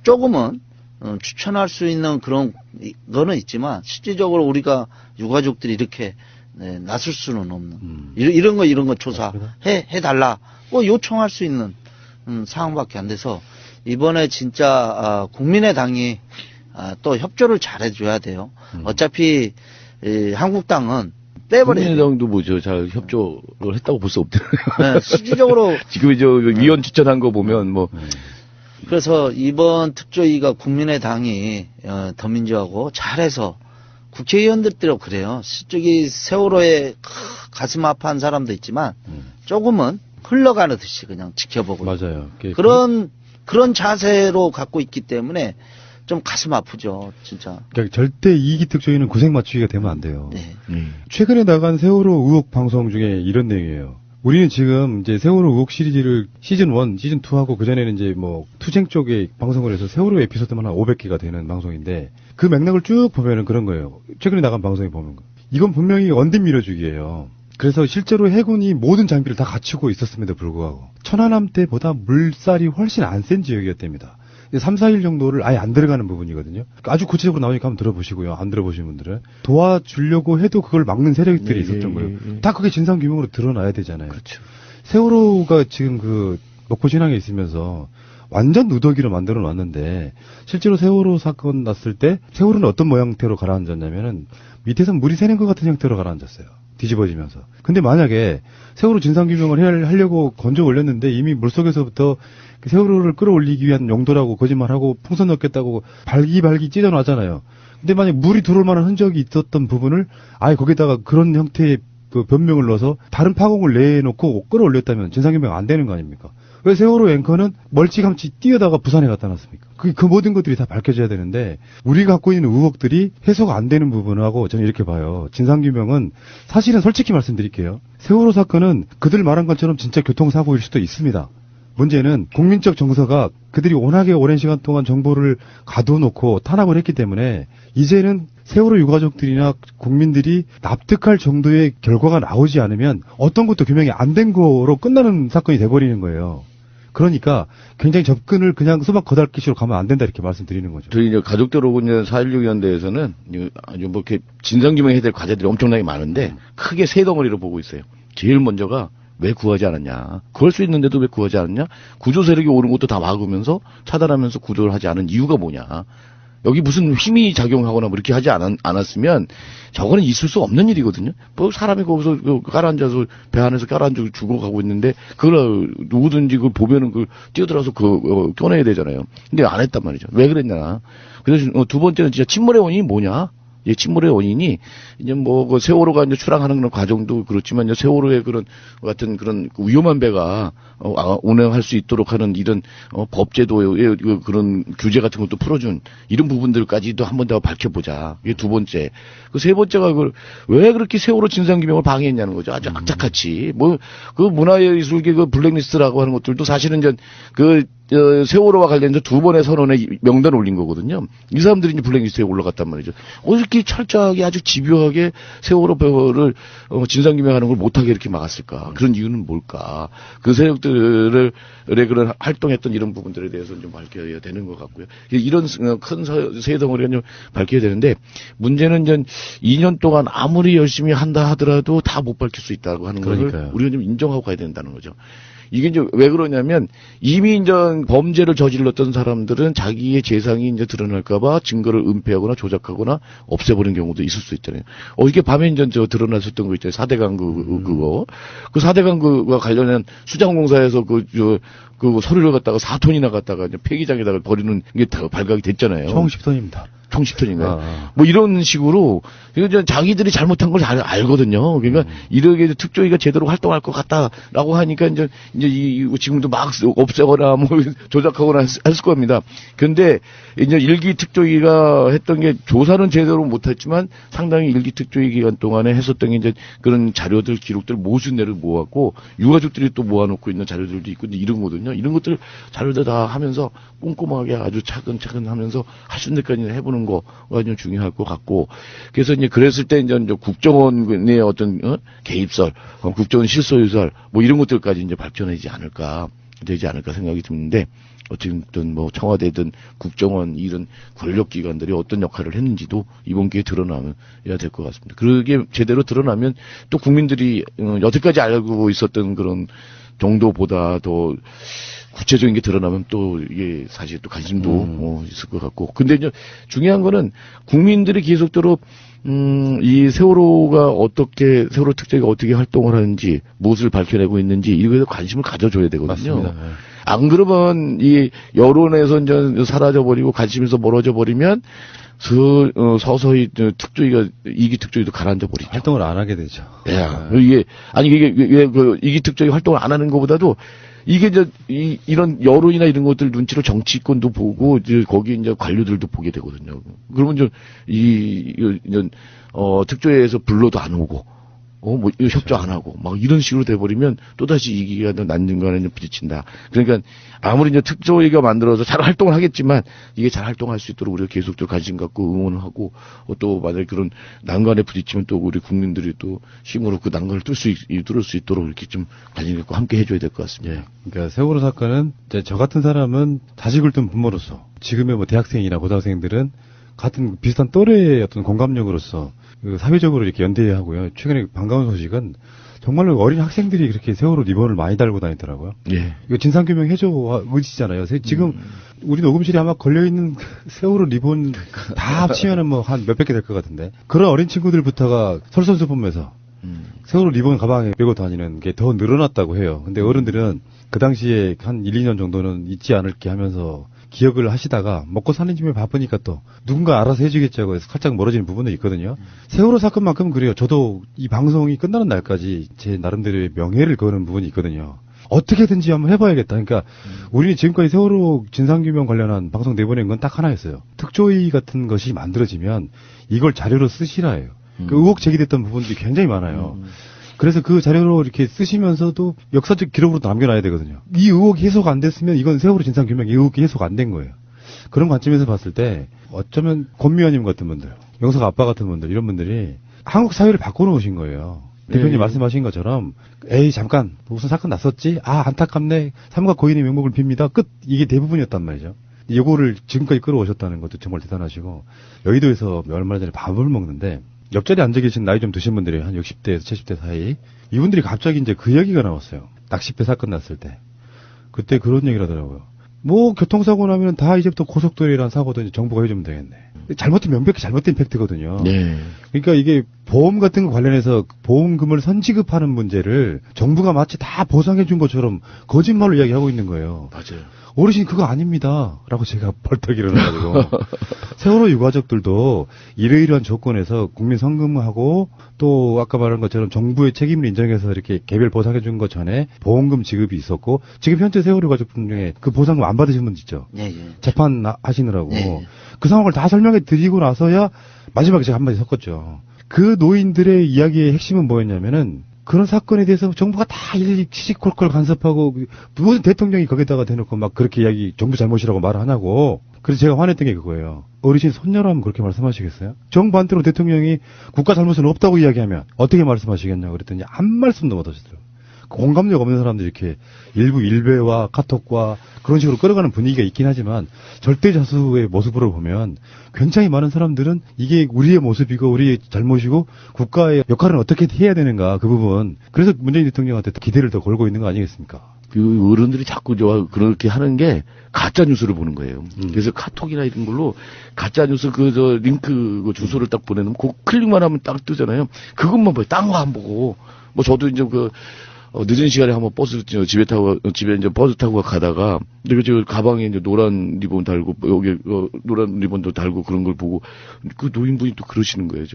조금은 추천할 수 있는 그런 거는 있지만 실질적으로 우리가 유가족들이 이렇게 나설 수는 없는 이런 거 조사해달라고 요청할 수 있는 상황밖에 안 돼서 이번에 진짜 국민의당이 또 협조를 잘해줘야 돼요. 어차피 한국당은 빼버려요. 국민의당도 뭐죠? 잘 협조를 했다고 볼 수 없잖아요. 네, 실질적으로 지금 위원 추천한 거 보면 뭐 그래서 이번 특조위가 국민의당이 더민주하고 잘해서 국회의원들도 그래요. 저기 세월호에 가슴 아파한 사람도 있지만 조금은 흘러가듯이 그냥 지켜보고 맞아요. 그런 자세로 갖고 있기 때문에 좀 가슴 아프죠, 진짜. 그러니까 절대 2기 특조위는 구색 맞추기가 되면 안 돼요. 네. 최근에 나간 세월호 의혹 방송 중에 이런 내용이에요. 우리는 지금 이제 세월호 의혹 시리즈를 시즌 1, 시즌 2 하고 그전에는 이제 뭐 투쟁 쪽에 방송을 해서 세월호 에피소드만 한 500개가 되는 방송인데 그 맥락을 쭉 보면은 그런 거예요. 최근에 나간 방송에 보면. 이건 분명히 언딘 밀어주기예요. 그래서 실제로 해군이 모든 장비를 다 갖추고 있었음에도 불구하고 천안함 때보다 물살이 훨씬 안 센 지역이었답니다. 3, 4일 정도를 아예 안 들어가는 부분이거든요. 아주 구체적으로 나오니까 한번 들어보시고요. 안 들어보신 분들은. 도와주려고 해도 그걸 막는 세력들이 있었던 거예요. 다 그게 진상규명으로 드러나야 되잖아요. 그렇죠. 세월호가 지금 그 목포 진항에 있으면서 완전 누더기로 만들어 놨는데 실제로 세월호 사건 났을 때 세월호는 어떤 모양태로 가라앉았냐면은 밑에서 물이 새는 것 같은 형태로 가라앉았어요. 뒤집어지면서. 근데 만약에 세월호 진상규명을 하려고 건져 올렸는데 이미 물속에서부터 그 세월호를 끌어올리기 위한 용도라고 거짓말하고 풍선 넣겠다고 발기발기 찢어놨잖아요. 근데 만약 물이 들어올 만한 흔적이 있었던 부분을 아예 거기다가 그런 형태의 그 변명을 넣어서 다른 파공을 내놓고 끌어올렸다면 진상규명 안 되는 거 아닙니까? 왜 세월호 앵커는 멀찌감치 뛰어다가 부산에 갖다 놨습니까? 그 모든 것들이 다 밝혀져야 되는데 우리가 갖고 있는 의혹들이 해소가 안 되는 부분하고 저는 이렇게 봐요. 진상규명은 사실은 솔직히 말씀드릴게요. 세월호 사건은 그들 말한 것처럼 진짜 교통사고일 수도 있습니다. 문제는 국민적 정서가 그들이 워낙에 오랜 시간 동안 정보를 가둬놓고 탄압을 했기 때문에 이제는 세월호 유가족들이나 국민들이 납득할 정도의 결과가 나오지 않으면 어떤 것도 규명이 안 된 거로 끝나는 사건이 돼버리는 거예요. 그러니까 굉장히 접근을 그냥 수박 거달기식으로 가면 안 된다 이렇게 말씀드리는 거죠. 저희 이제 가족들하고 이제 4.16 연대에서는 아주 뭐 이렇게 진상규명해야 될 과제들이 엄청나게 많은데 크게 세 덩어리로 보고 있어요. 제일 먼저가 왜 구하지 않았냐. 구할 수 있는데도 왜 구하지 않았냐. 구조 세력이 오는 것도 다 막으면서 차단하면서 구조를 하지 않은 이유가 뭐냐. 여기 무슨 힘이 작용하거나 뭐 이렇게 하지 않았으면 저거는 있을 수 없는 일이거든요. 뭐 사람이 거기서 깔아앉아서 배 안에서 깔아앉아 죽어가고 있는데 그걸 누구든지 그걸 보면은 그걸 뛰어들어서 껴내야 되잖아요. 근데 안 했단 말이죠. 왜 그랬냐. 그래서 두 번째는 진짜 침몰의 원인이 뭐냐. 이 침몰의 원인이 이제 뭐 그 세월호가 이제 출항하는 그런 과정도 그렇지만 이제 세월호의 그런 같은 그런 위험한 배가 운행할 수 있도록 하는 이런 법제도의 그런 규제 같은 것도 풀어준 이런 부분들까지도 한번 더 밝혀보자. 이게 두 번째. 그 세 번째가 왜 그렇게 세월호 진상규명을 방해했냐는 거죠. 아주 악착같이 뭐 그 문화예술계 그 블랙리스트라고 하는 것들도 사실은 이제 세월호와 관련해서 두 번의 선언에 명단을 올린 거거든요. 이 사람들이 이제 블랙리스트에 올라갔단 말이죠. 이렇게 철저하게 아주 집요하게 세월호를 진상규명하는 걸 못하게 이렇게 막았을까? 그런 이유는 뭘까? 그 세력들의 그런 활동했던 이런 부분들에 대해서는 좀 밝혀야 되는 것 같고요. 이런 큰 세 덩어리가 좀 밝혀야 되는데 문제는 이제 2년 동안 아무리 열심히 한다 하더라도 다 못 밝힐 수 있다고 하는 걸 우리가 좀 인정하고 가야 된다는 거죠. 이게 이제 왜 그러냐면 이미 이제 범죄를 저질렀던 사람들은 자기의 재상이 이제 드러날까봐 증거를 은폐하거나 조작하거나 없애버린 경우도 있을 수 있잖아요. 이게 밤에 이제 드러났었던 거 있잖아요. 4대 강그 그거. 그 4대 강그와 관련한 수장공사에서 그 서류를 갖다가 4톤이나 갖다가 이제 폐기장에다가 버리는 게 다 발각이 됐잖아요. 총 10톤입니다. 총 10톤인가요? 뭐 이런 식으로 이거 자기들이 잘못한 걸 잘 알거든요. 그러니까 이렇게 특조위가 제대로 활동할 것 같다라고 하니까 이제 지금도 막 없애거나 뭐 조작하거나 했을 겁니다. 그런데 이제 일기 특조위가 했던 게 조사는 제대로 못했지만 상당히 일기 특조위 기간 동안에 했었던 게 이제 그런 자료들 기록들 모순내를 모았고 유가족들이 또 모아놓고 있는 자료들도 있고 이런 거거든요. 이런 것들 자료들 다 하면서 꼼꼼하게 아주 차근차근 하면서 할 수 있는 데까지 해보는 거가 좀 중요할 것 같고 그래서 이제 그랬을 때 이제 국정원의 어떤 개입설, 국정원 실소유설 뭐 이런 것들까지 이제 밝혀내지 않을까 되지 않을까 생각이 드는데 어쨌든 뭐 청와대든 국정원 이런 권력기관들이 어떤 역할을 했는지도 이번 기회에 드러나야 될 것 같습니다. 그게 제대로 드러나면 또 국민들이 여태까지 알고 있었던 그런 정도보다 더 구체적인 게 드러나면 또 이게 사실 또 관심도 있을 것 같고. 근데 이제 중요한 거는 국민들이 계속적으로 이 세월호 특조위가 어떻게 활동을 하는지, 무엇을 밝혀내고 있는지 이거에 관심을 가져줘야 되거든요. 맞습니다. 안 그러면 이 여론에서 이제 사라져버리고 관심에서 멀어져 버리면 서서히 특조위가 이기 특조위도 가라앉아 버리죠. 활동을 안 하게 되죠. 예. 이게 이기 특조위 활동을 안 하는 것보다도 이게 이런 여론이나 이런 것들 눈치를 정치권도 보고 이제 거기 이제 관료들도 보게 되거든요. 그러면 특조위에서 불러도 안 오고 뭐 협조 안 하고 막 이런 식으로 돼버리면 또다시 이기가 난중간에 부딪힌다. 그러니까 아무리 이제 특조위가 만들어서 잘 활동을 하겠지만 이게 잘 활동할 수 있도록 우리가 계속적으로 관심 갖고 응원을 하고 또 만약에 그런 난관에 부딪히면 또 우리 국민들이 또 힘으로 그 난관을 뚫을 수 있도록 이렇게 좀 관심 갖고 함께 해줘야 될 것 같습니다. 예. 그러니까 세월호 사건은 저 같은 사람은 자식을 둔 부모로서 지금의 뭐 대학생이나 고등학생들은 같은 비슷한 또래의 어떤 공감력으로서 사회적으로 이렇게 연대하고요. 최근에 반가운 소식은 정말로 어린 학생들이 그렇게 세월호 리본을 많이 달고 다니더라고요. 예. 이거 진상규명 해줘 의지잖아요. 지금 우리 녹음실에 아마 걸려있는 세월호 리본 다 합치면은 뭐 한 몇백 개 될 것 같은데. 그런 어린 친구들부터가 설선수범해서 세월호 리본 가방에 메고 다니는 게 더 늘어났다고 해요. 근데 어른들은 그 당시에 한 1, 2년 정도는 잊지 않을게 하면서 기억을 하시다가 먹고 사는 집에 바쁘니까 또 누군가 알아서 해주겠자고 해서 살짝 멀어지는 부분도 있거든요. 세월호 사건만큼 그래요. 저도 이 방송이 끝나는 날까지 제 나름대로의 명예를 거는 부분이 있거든요. 어떻게든지 한번 해봐야겠다. 그러니까 우리는 지금까지 세월호 진상규명 관련한 방송 내보낸 건 딱 하나였어요. 특조위 같은 것이 만들어지면 이걸 자료로 쓰시라예요. 그 의혹 제기됐던 부분들이 굉장히 많아요. 그래서 그 자료로 이렇게 쓰시면서도 역사적 기록으로 남겨놔야 되거든요. 이 의혹이 해소가 안 됐으면 이건 세월호 진상규명 의혹이 해소가 안 된 거예요. 그런 관점에서 봤을 때 어쩌면 권미화님 같은 분들, 영석 아빠 같은 분들 이런 분들이 한국 사회를 바꿔놓으신 거예요. 대표님 말씀하신 것처럼 에이 잠깐 무슨 사건 났었지? 아 안타깝네. 삼가 고인의 명목을 빕니다. 끝. 이게 대부분이었단 말이죠. 요거를 지금까지 끌어오셨다는 것도 정말 대단하시고 여의도에서 얼마 전에 밥을 먹는데 옆자리에 앉아 계신 나이 좀 드신 분들이 한 60대에서 70대 사이 이분들이 갑자기 이제 그 얘기가 나왔어요. 낚싯배 사건 났을 때 그때 그런 얘기를 하더라고요. 뭐 교통사고 나면 다 이제부터 고속도로라는 사고도 이제 정부가 해주면 되겠네. 잘못된 명백히 잘못된 팩트거든요. 네. 그러니까 이게 보험 같은 거 관련해서 보험금을 선지급하는 문제를 정부가 마치 다 보상해 준 것처럼 거짓말로 이야기하고 있는 거예요. 맞아요. 어르신 그거 아닙니다. 라고 제가 벌떡 일어나가지고 세월호 유가족들도 이러이러한 조건에서 국민 성금하고 또 아까 말한 것처럼 정부의 책임을 인정해서 이렇게 개별 보상해 준 것 전에 보험금 지급이 있었고 지금 현재 세월호 가족분 중에 그 보상금 안 받으신 분 있죠. 예. 재판 하시느라고 예. 그 상황을 다 설명해 드리고 나서야 마지막에 제가 한마디 섞었죠. 그 노인들의 이야기의 핵심은 뭐였냐면은 그런 사건에 대해서 정부가 다 일일이 시시콜콜 간섭하고 무슨 대통령이 거기다가 대놓고 막 그렇게 이야기 정부 잘못이라고 말을 하냐고. 그래서 제가 화냈던 게 그거예요. 어르신 손녀라면 그렇게 말씀하시겠어요? 정반대로 대통령이 국가 잘못은 없다고 이야기하면 어떻게 말씀하시겠냐고 그랬더니 한 말씀도 못 하시더라고요. 공감력 없는 사람들이 이렇게 일부 일베와 카톡과 그런 식으로 끌어가는 분위기가 있긴 하지만 절대 다수의 모습으로 보면 굉장히 많은 사람들은 이게 우리의 모습이고 우리의 잘못이고 국가의 역할은 어떻게 해야 되는가 그 부분. 그래서 문재인 대통령한테 기대를 더 걸고 있는 거 아니겠습니까? 그 어른들이 자꾸 그렇게 하는 게 가짜 뉴스를 보는 거예요. 그래서 카톡이나 이런 걸로 가짜 뉴스 링크 주소를 딱 보내면 그 클릭만 하면 딱 뜨잖아요. 그것만 봐요. 딴 거 안 보고. 뭐 저도 이제 늦은 시간에 한번 집에 이제 버스 타고 가다가, 근데 저 가방에 이제 노란 리본 달고, 여기, 노란 리본도 달고 그런 걸 보고, 그 노인분이 또 그러시는 거예요,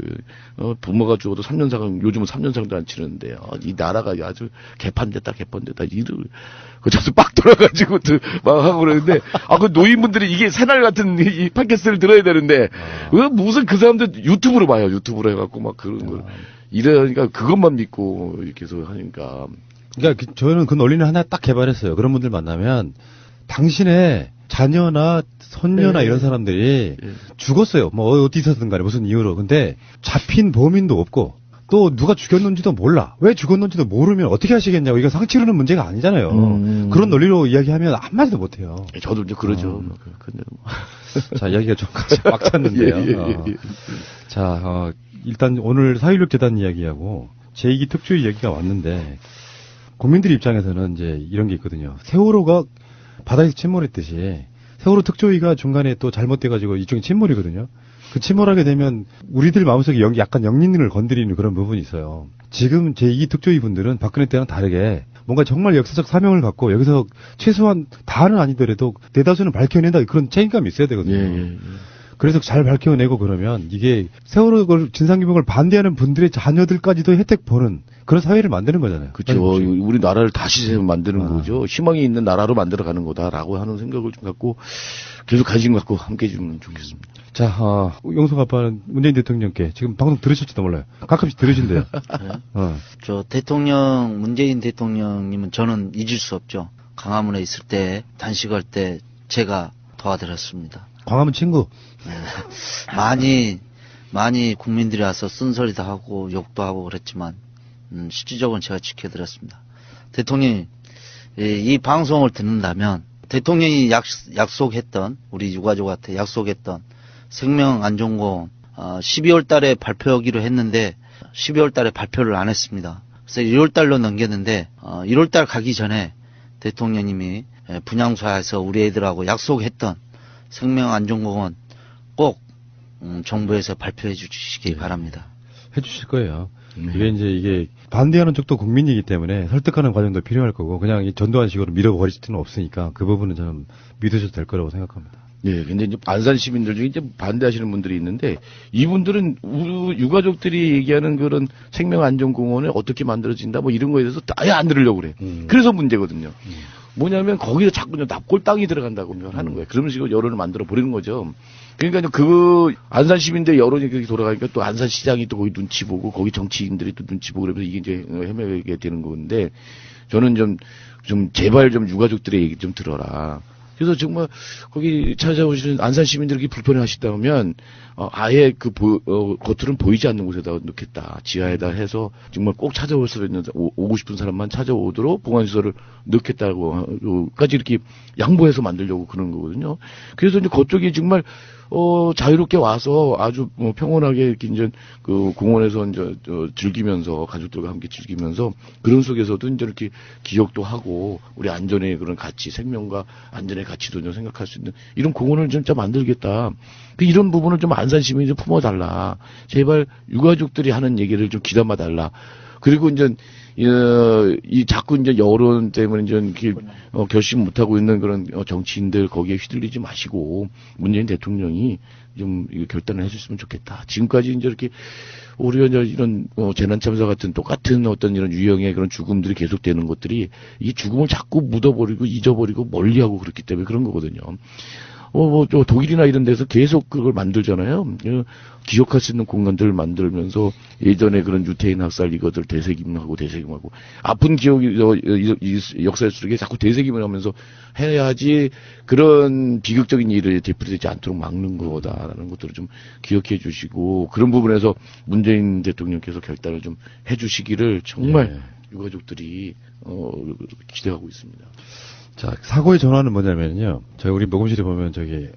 부모가 죽어도 3년상, 요즘은 3년상도 안 치르는데, 이 나라가 아주 개판됐다, 저도 빡 돌아가지고, 막 하고 그러는데, 그 노인분들이 이게 새날 같은 이 팟캐스트를 들어야 되는데, 무슨 그 사람들 유튜브로 봐요, 유튜브로 해갖고 막 그런 걸. 이러니까 그것만 믿고 이렇게 해서 하니까. 그러니까 저는 그 논리는 하나 딱 개발했어요. 그런 분들 만나면 당신의 자녀나 손녀나 이런 사람들이 죽었어요. 뭐 어디서든 간에 무슨 이유로. 근데 잡힌 범인도 없고 또 누가 죽였는지도 몰라. 왜 죽었는지도 모르면 어떻게 하시겠냐고. 이거 상치르는 문제가 아니잖아요. 그런 논리로 이야기하면 한마디도 못해요. 저도 이제 그러죠. 근데 자, 이야기가 좀 꽉 찼는데요. 자, 일단 오늘 4.16 재단 이야기하고 제2기 특조위 얘기가 왔는데 국민들 입장에서는 이제 이런 게 있거든요. 세월호가 바다에서 침몰했듯이 세월호 특조위가 중간에 또 잘못돼가지고 이쪽이 침몰이거든요. 그 침몰하게 되면 우리들 마음속에 약간 영린을 건드리는 그런 부분이 있어요. 지금 제2기 특조위 분들은 박근혜 때랑 다르게 뭔가 정말 역사적 사명을 갖고 여기서 최소한 다는 아니더라도 대다수는 밝혀낸다 그런 책임감이 있어야 되거든요. 그래서 잘 밝혀내고 그러면 이게 세월호 진상규명을 반대하는 분들의 자녀들까지도 혜택 보는 그런 사회를 만드는 거잖아요. 그렇죠. 우리 나라를 다시 만드는 거죠. 희망이 있는 나라로 만들어가는 거다라고 하는 생각을 좀 갖고 계속 관심 갖고 함께 해주면 좋겠습니다. 자, 영석 아빠는 문재인 대통령께 지금 방송 들으실지도 몰라요. 가끔씩 들으신대요. 문재인 대통령님은 저는 잊을 수 없죠. 광화문에 있을 때 단식할 때 제가 도와드렸습니다. 광화문 친구. 많이 국민들이 와서 쓴소리도 하고 욕도 하고 그랬지만 실질적으로 제가 지켜드렸습니다. 대통령이 이 방송을 듣는다면 대통령이 약속했던 우리 유가족한테 약속했던 생명안전공원 12월 달에 발표하기로 했는데 12월 달에 발표를 안 했습니다. 그래서 1월 달로 넘겼는데 1월 달 가기 전에 대통령님이 분향소에서 우리 애들하고 약속했던 생명안전공원 꼭 정부에서 발표해 주시기 바랍니다. 해주실 거예요. 이게 반대하는 쪽도 국민이기 때문에 설득하는 과정도 필요할 거고 그냥 이 전두환 식으로 밀어버릴 수는 없으니까 그 부분은 저는 믿으셔도 될 거라고 생각합니다. 예, 근데 이제 안산 시민들 중에 이제 반대하시는 분들이 있는데 이분들은 유가족들이 얘기하는 그런 생명안전공원을 어떻게 만들어진다 뭐 이런 거에 대해서 아예 안 들으려고 그래. 그래서 문제거든요. 뭐냐면 거기서 자꾸 납골 땅이 들어간다고 하는 거예요. 그런 식으로 여론을 만들어 버리는 거죠. 그러니까 그 안산 시민들 여론이 그렇게 돌아가니까 또 안산 시장이 또 거기 눈치 보고 거기 정치인들이 또 눈치 보고 그러면서 이게 이제 헤매게 되는 건데 저는 좀 제발 좀 유가족들의 얘기 좀 들어라. 그래서 정말 거기 찾아오시는 안산 시민들이 불편해하시다면 아예 겉으로는 보이지 않는 곳에다 넣겠다. 지하에다 해서 정말 꼭 찾아올 수 있는 오고 싶은 사람만 찾아오도록 보관시설을 넣겠다고까지 이렇게 양보해서 만들려고 그런 거거든요. 그래서 이제 그쪽이 정말 자유롭게 와서 아주 평온하게 이렇게 이제 그 공원에서 이제 즐기면서 가족들과 함께 즐기면서 그런 속에서도 이제 이렇게 기억도 하고 우리 안전의 그런 가치, 생명과 안전의 가치도 좀 생각할 수 있는 이런 공원을 진짜 만들겠다. 이런 부분을 좀 안산 시민이 좀 품어달라. 제발 유가족들이 하는 얘기를 좀 귀담아달라. 그리고 이제 자꾸 이제 여론 때문에 이제 이렇게 결심 못하고 있는 그런 정치인들 거기에 휘둘리지 마시고 문재인 대통령이 좀 결단을 해줬으면 좋겠다. 지금까지 이제 이렇게 우리가 이런 재난 참사 같은 똑같은 어떤 이런 유형의 그런 죽음들이 계속되는 것들이 이 죽음을 자꾸 묻어버리고 잊어버리고 멀리하고 그렇기 때문에 그런 거거든요. 독일이나 이런 데서 계속 그걸 만들잖아요. 기억할 수 있는 공간들을 만들면서 예전에 그런 유태인 학살 이것들 되새김하고 아픈 기억이 역사의 수록에 자꾸 되새김을 하면서 해야지 그런 비극적인 일을 되풀이되지 않도록 막는 거다라는 것들을 좀 기억해 주시고 그런 부분에서 문재인 대통령께서 결단을 좀 해주시기를 정말 유가족들이 기대하고 있습니다. 자, 사고의 전환은 뭐냐면요. 우리 녹음실에 보면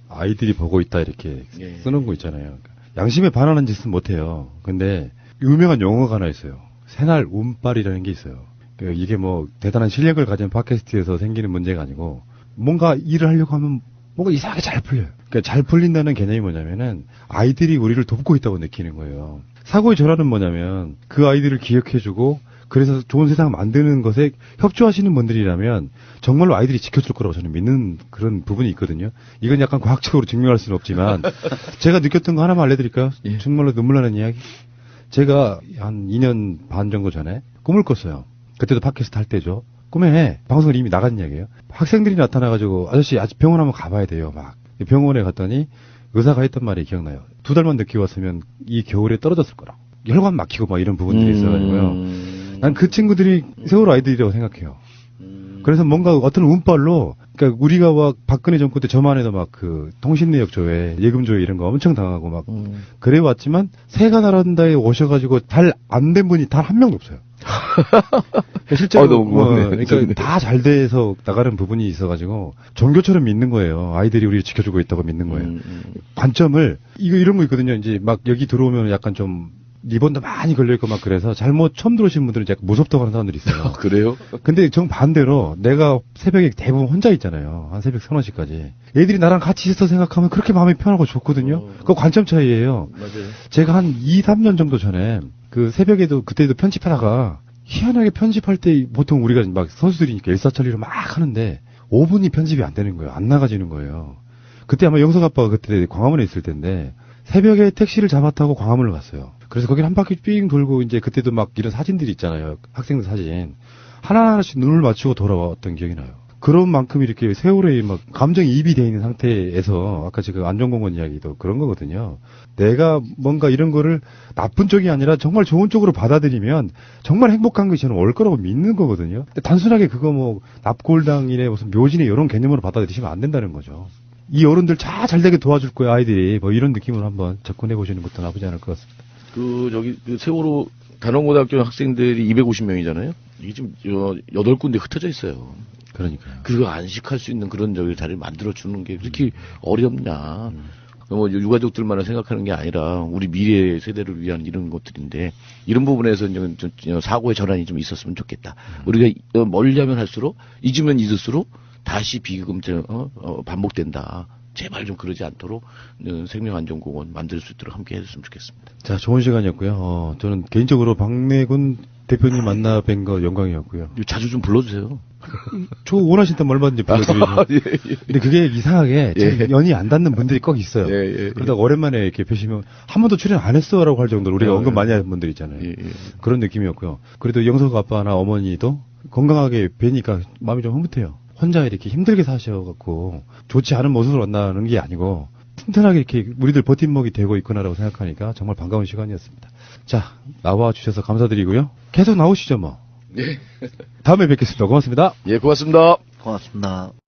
아이들이 보고 있다 이렇게 쓰는 거 있잖아요. 양심에 반하는 짓은 못해요. 근데 유명한 용어가 하나 있어요. 새날 운빨이라는 게 있어요. 이게 뭐 대단한 실력을 가진 팟캐스트에서 생기는 문제가 아니고 뭔가 일을 하려고 하면 뭔가 이상하게 잘 풀려요. 그러니까 잘 풀린다는 개념이 뭐냐면은 아이들이 우리를 돕고 있다고 느끼는 거예요. 사고의 전환은 뭐냐면 그 아이들을 기억해주고 그래서 좋은 세상 만드는 것에 협조하시는 분들이라면 정말로 아이들이 지켜줄 거라고 저는 믿는 그런 부분이 있거든요. 이건 약간 과학적으로 증명할 수는 없지만 제가 느꼈던 거 하나만 알려드릴까요? 정말로 눈물 나는 이야기. 제가 한 2년 반 정도 전에 꿈을 꿨어요. 그때도 팟캐스트 할 때죠. 꿈에 방송을 이미 나간 이야기예요. 학생들이 나타나가지고 아저씨 아직 병원 한번 가봐야 돼요. 막 병원에 갔더니 의사가 했던 말이 기억나요. 2달만 늦게 왔으면 이 겨울에 떨어졌을 거라고. 혈관 막히고 막 이런 부분들이 있어가지고요. 난 그 친구들이 세월 아이들이라고 생각해요. 그래서 뭔가 어떤 운빨로, 그러니까 우리가 막 박근혜 정권 때 저만 해도 막 그 통신내역 조회, 예금 조회 이런 거 엄청 당하고 막 그래 왔지만 새가 날아든다에 오셔가지고 잘 안 된 분이 단 한 명도 없어요. 실제로 그러니까 다 잘 돼서 나가는 부분이 있어가지고 종교처럼 믿는 거예요. 아이들이 우리를 지켜주고 있다고 믿는 거예요. 관점을 이런 거 있거든요. 이제 막 여기 들어오면 약간 좀 리본도 많이 걸려있고 막 그래서 잘못 처음 들어오신 분들은 약간 무섭다고 하는 사람들이 있어요. 그래요? 근데 정반대로 내가 새벽에 대부분 혼자 있잖아요. 한 새벽 3-4시까지. 애들이 나랑 같이 있어 생각하면 그렇게 마음이 편하고 좋거든요. 그거 관점 차이예요. 맞아요. 제가 한 2-3년 정도 전에 그 새벽에도 그때도 편집하다가 희한하게 편집할 때 보통 우리가 막 선수들이니까 일사천리로 막 하는데 5분이 편집이 안 되는 거예요. 안 나가지는 거예요. 그때 아마 영석 아빠가 그때 광화문에 있을 텐데 새벽에 택시를 잡았다고 광화문을 갔어요. 그래서 거기 한 바퀴 삥 돌고 이제 그때도 막 이런 사진들이 있잖아요. 학생들 사진. 하나하나씩 눈을 맞추고 돌아왔던 기억이 나요. 그런 만큼 이렇게 세월에 막 감정이입이 돼 있는 상태에서 아까 제가 안전공원 이야기도 그런 거거든요. 내가 뭔가 이런 거를 나쁜 쪽이 아니라 정말 좋은 쪽으로 받아들이면 정말 행복한 것이 저는 올 거라고 믿는 거거든요. 근데 단순하게 그거 뭐 납골당이네 무슨 묘지네 이런 개념으로 받아들이시면 안 된다는 거죠. 이 어른들 잘 되게 도와줄 거야 아이들이 뭐 이런 느낌으로 한번 접근해 보시는 것도 나쁘지 않을 것 같습니다. 세월호 단원고등학교 학생들이 250명이잖아요. 이게 지금 8군데 흩어져 있어요. 그러니까요. 그거 안식할 수 있는 그런 자리를 만들어주는 게 그렇게 어렵냐. 뭐 유가족들만을 생각하는 게 아니라 우리 미래 세대를 위한 이런 것들인데 이런 부분에서 좀 사고의 전환이 좀 있었으면 좋겠다. 우리가 멀리 하면 할수록 잊으면 잊을수록 다시 비극은 반복된다. 제발 좀 그러지 않도록 생명안전공원 만들 수 있도록 함께 해줬으면 좋겠습니다. 자, 좋은 시간이었고요. 저는 개인적으로 박내군 대표님 만나 뵌 거 영광이었고요. 자주 좀 불러주세요. 저 원하신다면 얼마든지 불러드리죠. 예, 예. 근데 그게 이상하게 예. 연이 안 닿는 분들이 꼭 있어요. 예, 예, 예. 그러다가 오랜만에 이렇게 뵈시면 한 번도 출연 안 했어라고 할 정도로 우리가 예, 언급 예. 많이 하는 분들 있잖아요. 예, 예. 그런 느낌이었고요. 그래도 영석 아빠나 어머니도 건강하게 뵈니까 마음이 좀 흐뭇해요. 혼자 이렇게 힘들게 사셔갖고 좋지 않은 모습을 만나는 게 아니고 튼튼하게 이렇게 우리들 버팀목이 되고 있구나라고 생각하니까 정말 반가운 시간이었습니다. 자, 나와주셔서 감사드리고요. 계속 나오시죠, 뭐. 예. 다음에 뵙겠습니다. 고맙습니다. 예, 고맙습니다. 고맙습니다.